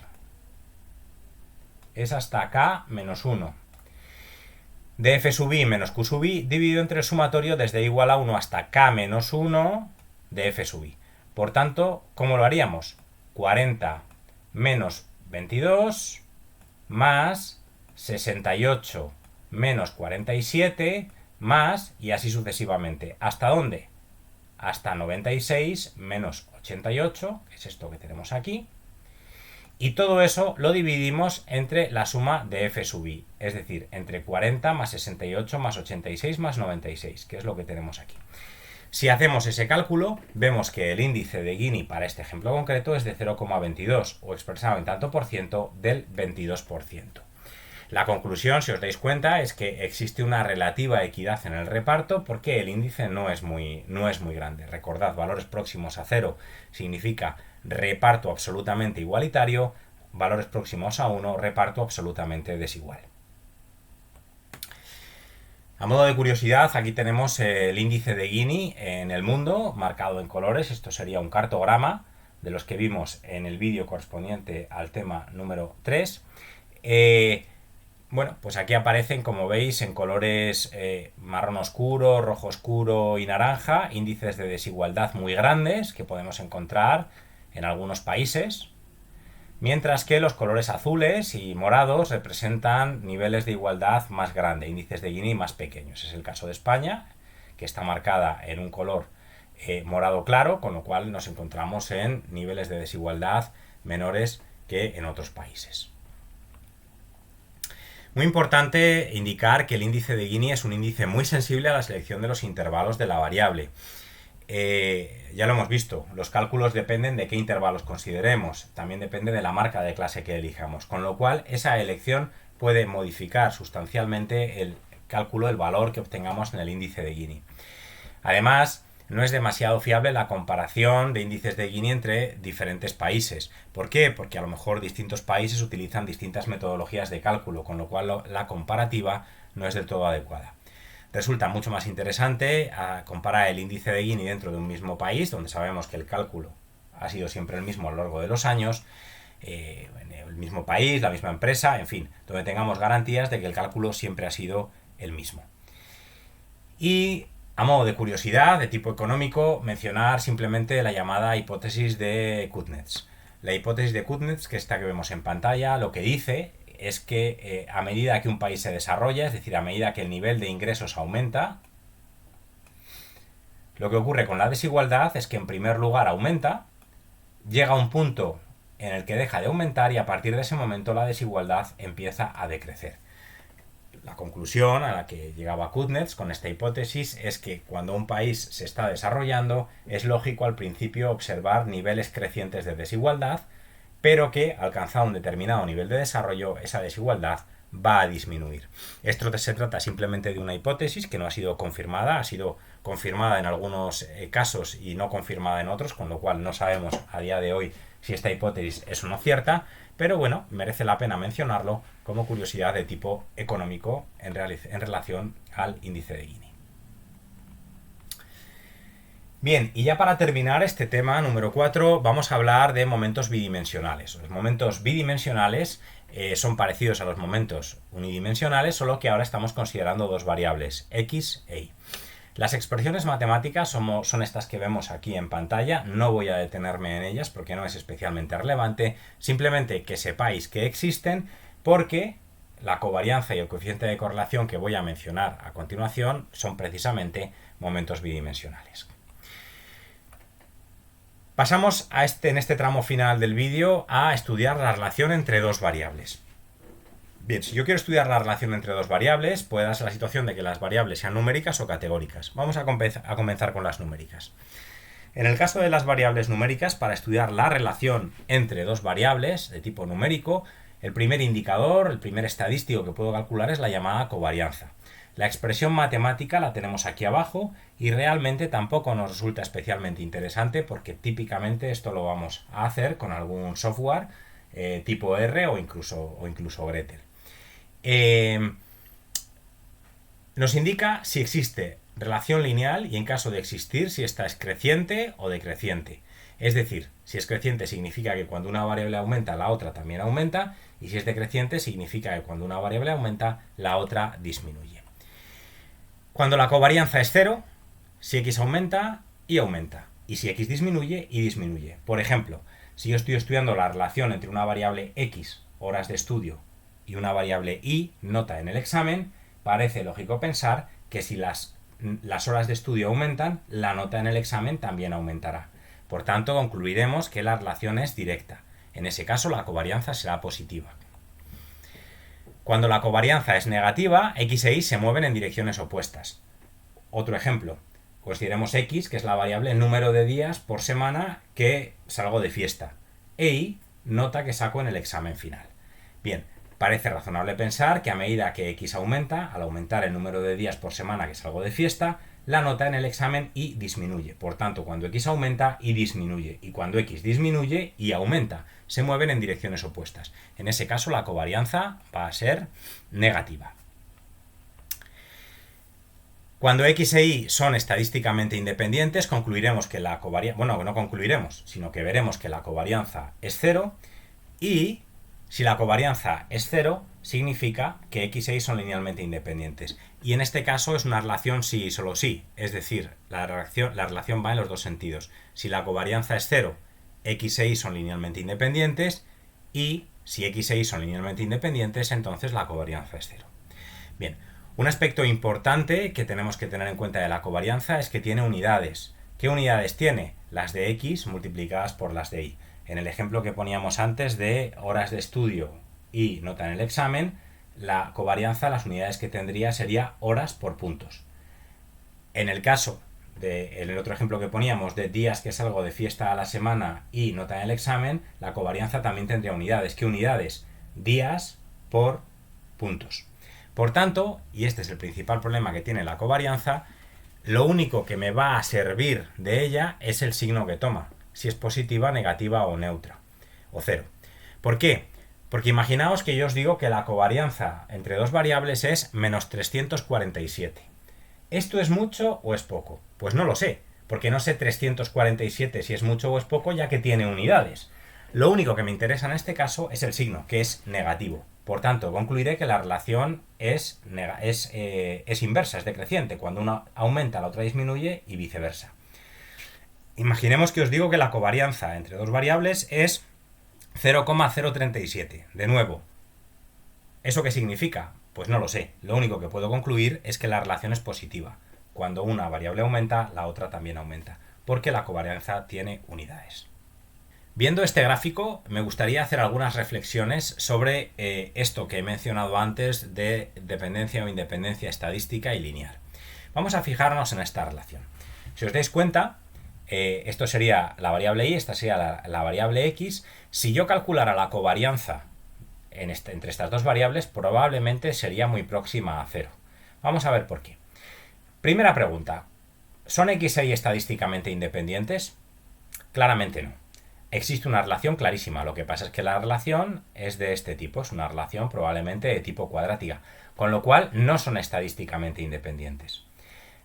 Es hasta K-1. De F sub I menos Q sub I dividido entre el sumatorio desde igual a 1 hasta K-1 de F sub I. Por tanto, ¿cómo lo haríamos? 40 menos 22 más 68 menos 47 más, y así sucesivamente. ¿Hasta dónde? Hasta 96 menos 88, que es esto que tenemos aquí. Y todo eso lo dividimos entre la suma de F sub I, es decir, entre 40 más 68 más 86 más 96, que es lo que tenemos aquí. Si hacemos ese cálculo, vemos que el índice de Gini para este ejemplo concreto es de 0,22, o expresado en tanto por ciento del 22%. La conclusión, si os dais cuenta, es que existe una relativa equidad en el reparto porque el índice no es muy grande. Recordad, valores próximos a 0 significa reparto absolutamente igualitario, valores próximos a 1, reparto absolutamente desigual. A modo de curiosidad, aquí tenemos el índice de Gini en el mundo, marcado en colores. Esto sería un cartograma de los que vimos en el vídeo correspondiente al tema número 3. Bueno, pues aquí aparecen, como veis, en colores marrón oscuro, rojo oscuro y naranja, índices de desigualdad muy grandes que podemos encontrar en algunos países, mientras que los colores azules y morados representan niveles de igualdad más grandes, índices de Gini más pequeños. Es el caso de España, que está marcada en un color morado claro, con lo cual nos encontramos en niveles de desigualdad menores que en otros países. Muy importante indicar que el índice de Gini es un índice muy sensible a la selección de los intervalos de la variable. Ya lo hemos visto, los cálculos dependen de qué intervalos consideremos, también depende de la marca de clase que elijamos, con lo cual esa elección puede modificar sustancialmente el cálculo, el valor que obtengamos en el índice de Gini. Además, no es demasiado fiable la comparación de índices de Gini entre diferentes países. ¿Por qué? Porque a lo mejor distintos países utilizan distintas metodologías de cálculo, con lo cual la comparativa no es del todo adecuada. Resulta mucho más interesante comparar el índice de Gini dentro de un mismo país, donde sabemos que el cálculo ha sido siempre el mismo a lo largo de los años, en el mismo país, la misma empresa, en fin, donde tengamos garantías de que el cálculo siempre ha sido el mismo. Y a modo de curiosidad, de tipo económico, mencionar simplemente la llamada hipótesis de Kuznets. La hipótesis de Kuznets, que esta que vemos en pantalla, lo que dice es que a medida que un país se desarrolla, es decir, a medida que el nivel de ingresos aumenta, lo que ocurre con la desigualdad es que en primer lugar aumenta, llega a un punto en el que deja de aumentar y a partir de ese momento la desigualdad empieza a decrecer. La conclusión a la que llegaba Kuznets con esta hipótesis es que cuando un país se está desarrollando es lógico al principio observar niveles crecientes de desigualdad, pero que alcanzado un determinado nivel de desarrollo esa desigualdad va a disminuir. Esto se trata simplemente de una hipótesis que no ha sido confirmada, ha sido confirmada en algunos casos y no confirmada en otros, con lo cual no sabemos a día de hoy si esta hipótesis es o no cierta, pero bueno, merece la pena mencionarlo como curiosidad de tipo económico en relación al índice de Gini. Bien, y ya para terminar este tema número 4, vamos a hablar de momentos bidimensionales. Los momentos bidimensionales son parecidos a los momentos unidimensionales, solo que ahora estamos considerando dos variables, x e y. Las expresiones matemáticas son estas que vemos aquí en pantalla, no voy a detenerme en ellas porque no es especialmente relevante, simplemente que sepáis que existen porque la covarianza y el coeficiente de correlación que voy a mencionar a continuación son precisamente momentos bidimensionales. Pasamos en este tramo final del vídeo a estudiar la relación entre dos variables. Bien, si yo quiero estudiar la relación entre dos variables, puede darse la situación de que las variables sean numéricas o categóricas. Vamos a comenzar con las numéricas. En el caso de las variables numéricas, para estudiar la relación entre dos variables de tipo numérico, el primer indicador, el primer estadístico que puedo calcular es la llamada covarianza. La expresión matemática la tenemos aquí abajo y realmente tampoco nos resulta especialmente interesante porque típicamente esto lo vamos a hacer con algún software tipo R o incluso Gretel. Nos indica si existe relación lineal y en caso de existir si esta es creciente o decreciente. Es decir, si es creciente significa que cuando una variable aumenta la otra también aumenta y si es decreciente significa que cuando una variable aumenta la otra disminuye. Cuando la covarianza es 0, si x aumenta y aumenta y si x disminuye y disminuye. Por ejemplo, si yo estoy estudiando la relación entre una variable x, horas de estudio, y una variable y, nota en el examen, parece lógico pensar que si las horas de estudio aumentan, la nota en el examen también aumentará. Por tanto, concluiremos que la relación es directa. En ese caso, la covarianza será positiva. Cuando la covarianza es negativa, x e y se mueven en direcciones opuestas. Otro ejemplo. Consideremos x, que es la variable número de días por semana que salgo de fiesta. E y, nota que saco en el examen final. Bien, parece razonable pensar que a medida que x aumenta, al aumentar el número de días por semana que salgo de fiesta, la nota en el examen y disminuye. Por tanto, cuando x aumenta, y disminuye. Y cuando x disminuye, y aumenta. Se mueven en direcciones opuestas. En ese caso, la covarianza va a ser negativa. Cuando x e y son estadísticamente independientes, concluiremos que la covarianza... Bueno, no concluiremos, sino que veremos que la covarianza es 0 y... Si la covarianza es 0, significa que x e y son linealmente independientes. Y en este caso es una relación sí y solo sí. Es decir, la relación va en los dos sentidos. Si la covarianza es 0, x e y son linealmente independientes. Y si x e y son linealmente independientes, entonces la covarianza es 0. Bien, un aspecto importante que tenemos que tener en cuenta de la covarianza es que tiene unidades. ¿Qué unidades tiene? Las de x multiplicadas por las de y. En el ejemplo que poníamos antes de horas de estudio y nota en el examen, la covarianza, las unidades que tendría sería horas por puntos. En el caso en el otro ejemplo que poníamos de días que salgo de fiesta a la semana y nota en el examen, la covarianza también tendría unidades. ¿Qué unidades? Días por puntos. Por tanto, y este es el principal problema que tiene la covarianza, lo único que me va a servir de ella es el signo que toma. Si es positiva, negativa o neutra, o 0. ¿Por qué? Porque imaginaos que yo os digo que la covarianza entre dos variables es menos 347. ¿Esto es mucho o es poco? Pues no lo sé, porque no sé 347 si es mucho o es poco, ya que tiene unidades. Lo único que me interesa en este caso es el signo, que es negativo. Por tanto, concluiré que la relación es inversa, es decreciente. Cuando una aumenta, la otra disminuye y viceversa. Imaginemos que os digo que la covarianza entre dos variables es 0,037. De nuevo, ¿eso qué significa? Pues no lo sé. Lo único que puedo concluir es que la relación es positiva. Cuando una variable aumenta, la otra también aumenta, porque la covarianza tiene unidades. Viendo este gráfico, me gustaría hacer algunas reflexiones sobre esto que he mencionado antes de dependencia o independencia estadística y lineal. Vamos a fijarnos en esta relación. Si os dais cuenta, esto sería la variable y, esta sería la variable x. Si yo calculara la covarianza entre estas dos variables, probablemente sería muy próxima a 0. Vamos a ver por qué. Primera pregunta, ¿son x e y estadísticamente independientes? Claramente no. Existe una relación clarísima, lo que pasa es que la relación es de este tipo, es una relación probablemente de tipo cuadrática, con lo cual no son estadísticamente independientes.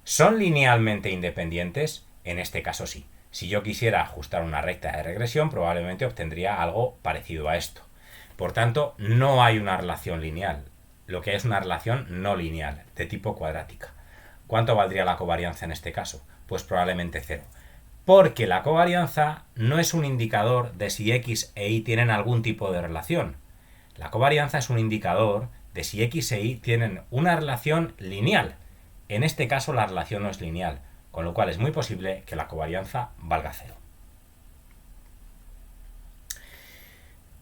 ¿Son linealmente independientes? En este caso sí. Si yo quisiera ajustar una recta de regresión, probablemente obtendría algo parecido a esto. Por tanto, no hay una relación lineal, lo que es una relación no lineal, de tipo cuadrática. ¿Cuánto valdría la covarianza en este caso? Pues probablemente 0. Porque la covarianza no es un indicador de si x e y tienen algún tipo de relación. La covarianza es un indicador de si x e y tienen una relación lineal. En este caso la relación no es lineal, con lo cual es muy posible que la covarianza valga 0.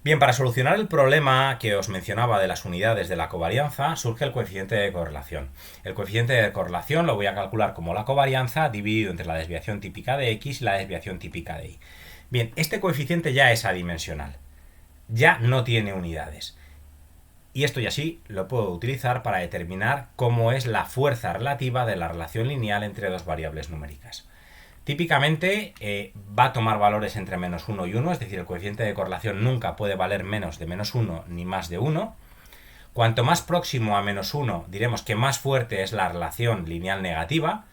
Bien, para solucionar el problema que os mencionaba de las unidades de la covarianza, surge el coeficiente de correlación. El coeficiente de correlación lo voy a calcular como la covarianza dividido entre la desviación típica de x y la desviación típica de y. Bien, este coeficiente ya es adimensional, ya no tiene unidades. Y esto ya sí lo puedo utilizar para determinar cómo es la fuerza relativa de la relación lineal entre dos variables numéricas. Típicamente va a tomar valores entre menos 1 y 1, es decir, el coeficiente de correlación nunca puede valer menos de menos 1 ni más de 1. Cuanto más próximo a menos 1, diremos que más fuerte es la relación lineal negativa.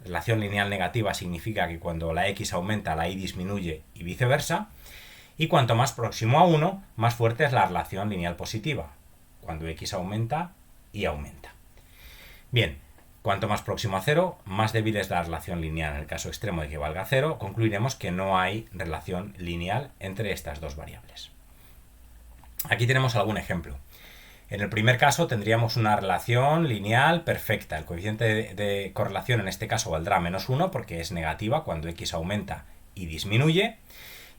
Relación lineal negativa significa que cuando la x aumenta, la y disminuye y viceversa. Y cuanto más próximo a 1, más fuerte es la relación lineal positiva. Cuando x aumenta, y aumenta. Bien. Cuanto más próximo a 0, más débil es la relación lineal. En el caso extremo de que valga 0, concluiremos que no hay relación lineal entre estas dos variables. Aquí tenemos algún ejemplo. En el primer caso tendríamos una relación lineal perfecta. El coeficiente de correlación en este caso valdrá menos 1 porque es negativa cuando x aumenta y disminuye.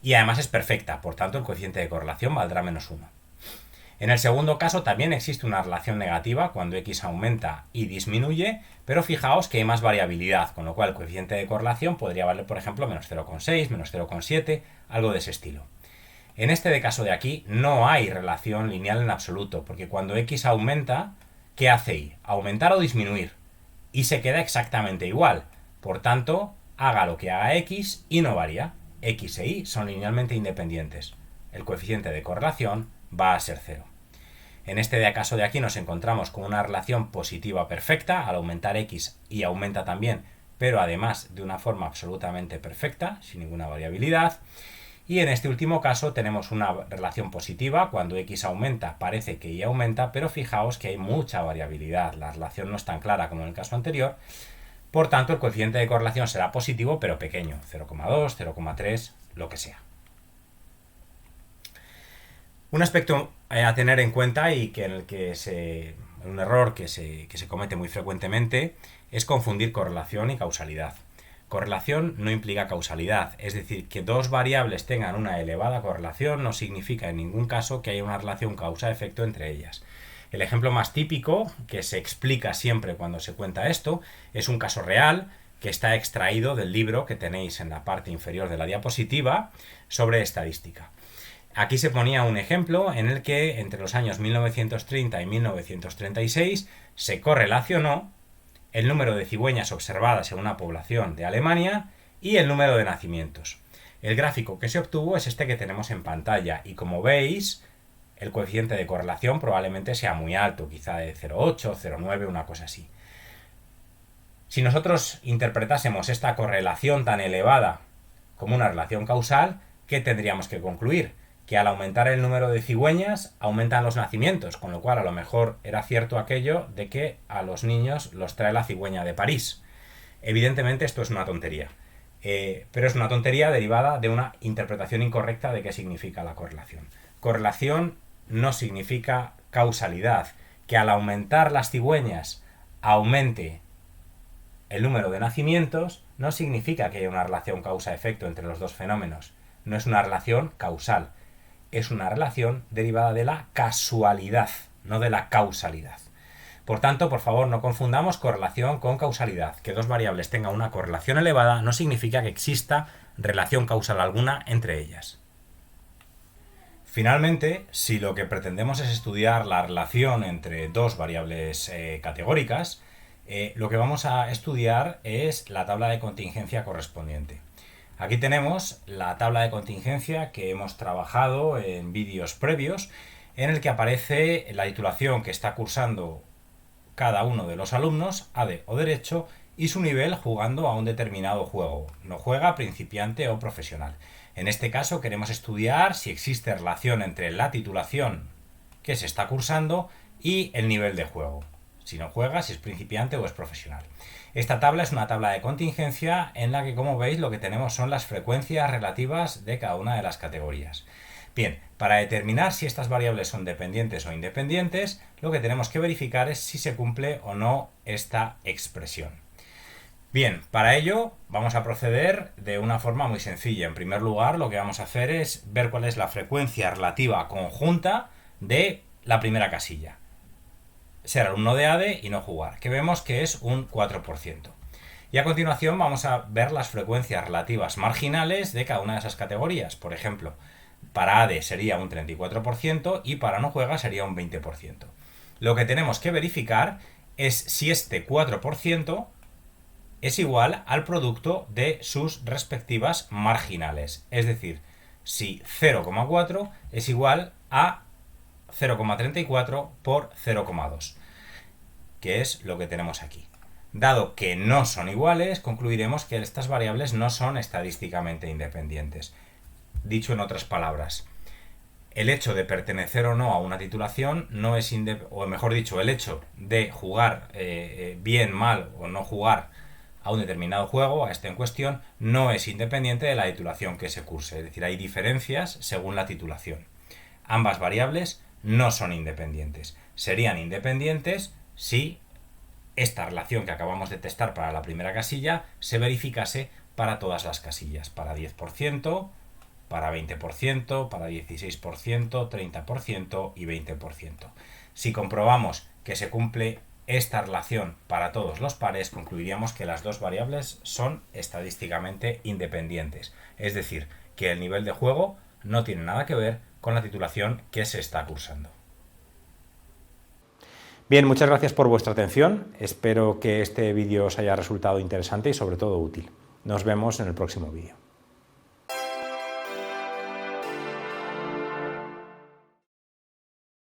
Y además es perfecta, por tanto el coeficiente de correlación valdrá menos 1. En el segundo caso también existe una relación negativa cuando x aumenta y disminuye, pero fijaos que hay más variabilidad, con lo cual el coeficiente de correlación podría valer, por ejemplo, menos 0,6, menos 0,7, algo de ese estilo. En este caso de aquí no hay relación lineal en absoluto, porque cuando x aumenta, ¿qué hace y? Aumentar o disminuir. Y se queda exactamente igual. Por tanto, haga lo que haga x, y no varía. X e y son linealmente independientes. El coeficiente de correlación va a ser 0. En este caso de aquí nos encontramos con una relación positiva perfecta, al aumentar x y aumenta también, pero además de una forma absolutamente perfecta, sin ninguna variabilidad. Y en este último caso tenemos una relación positiva, cuando x aumenta parece que y aumenta, pero fijaos que hay mucha variabilidad, la relación no es tan clara como en el caso anterior, por tanto el coeficiente de correlación será positivo pero pequeño, 0,2, 0,3, lo que sea. Un aspecto a tener en cuenta y que un error que se comete muy frecuentemente es confundir correlación y causalidad. Correlación no implica causalidad, es decir, que dos variables tengan una elevada correlación no significa en ningún caso que haya una relación causa-efecto entre ellas. El ejemplo más típico, que se explica siempre cuando se cuenta esto, es un caso real que está extraído del libro que tenéis en la parte inferior de la diapositiva sobre estadística. Aquí se ponía un ejemplo en el que entre los años 1930 y 1936 se correlacionó el número de cigüeñas observadas en una población de Alemania y el número de nacimientos. El gráfico que se obtuvo es este que tenemos en pantalla y como veis el coeficiente de correlación probablemente sea muy alto, quizá de 0,8, 0,9, una cosa así. Si nosotros interpretásemos esta correlación tan elevada como una relación causal, ¿qué tendríamos que concluir? que al aumentar el número de cigüeñas aumentan los nacimientos, con lo cual a lo mejor era cierto aquello de que a los niños los trae la cigüeña de París. Evidentemente esto es una tontería, pero es una tontería derivada de una interpretación incorrecta de qué significa la correlación. Correlación no significa causalidad, que al aumentar las cigüeñas aumente el número de nacimientos no significa que haya una relación causa-efecto entre los dos fenómenos. No es una relación causal, es una relación derivada de la casualidad, no de la causalidad. Por tanto, por favor, no confundamos correlación con causalidad. Que dos variables tengan una correlación elevada no significa que exista relación causal alguna entre ellas. Finalmente, si lo que pretendemos es estudiar la relación entre dos variables categóricas, lo que vamos a estudiar es la tabla de contingencia correspondiente. Aquí tenemos la tabla de contingencia que hemos trabajado en vídeos previos, en el que aparece la titulación que está cursando cada uno de los alumnos, ADE o Derecho, y su nivel jugando a un determinado juego. No juega principiante o profesional. En este caso queremos estudiar si existe relación entre la titulación que se está cursando y el nivel de juego. Si no juega, si es principiante o es profesional. Esta tabla es una tabla de contingencia en la que, como veis, lo que tenemos son las frecuencias relativas de cada una de las categorías. Bien, para determinar si estas variables son dependientes o independientes, lo que tenemos que verificar es si se cumple o no esta expresión. Bien, para ello vamos a proceder de una forma muy sencilla. En primer lugar, lo que vamos a hacer es ver cuál es la frecuencia relativa conjunta de la primera casilla. Ser alumno de ADE y no jugar, que vemos que es un 4%. Y a continuación vamos a ver las frecuencias relativas marginales de cada una de esas categorías. Por ejemplo, para ADE sería un 34% y para no juega sería un 20%. Lo que tenemos que verificar es si este 4% es igual al producto de sus respectivas marginales. Es decir, si 0,4 es igual a 0,34 por 0,2, que es lo que tenemos aquí. Dado que no son iguales, concluiremos que estas variables no son estadísticamente independientes. Dicho en otras palabras, el hecho de pertenecer o no a una titulación no es o mejor dicho, el hecho de jugar bien, mal o no jugar a un determinado juego, a este en cuestión, no es independiente de la titulación que se curse. Es decir, hay diferencias según la titulación. Ambas variables no son independientes. Serían independientes si esta relación que acabamos de testar para la primera casilla se verificase para todas las casillas, para 10%, para 20%, para 16%, 30% y 20%. Si comprobamos que se cumple esta relación para todos los pares, concluiríamos que las dos variables son estadísticamente independientes. Es decir, que el nivel de juego no tiene nada que ver con la titulación que se está cursando. Bien, muchas gracias por vuestra atención. Espero que este vídeo os haya resultado interesante y sobre todo útil. Nos vemos en el próximo vídeo.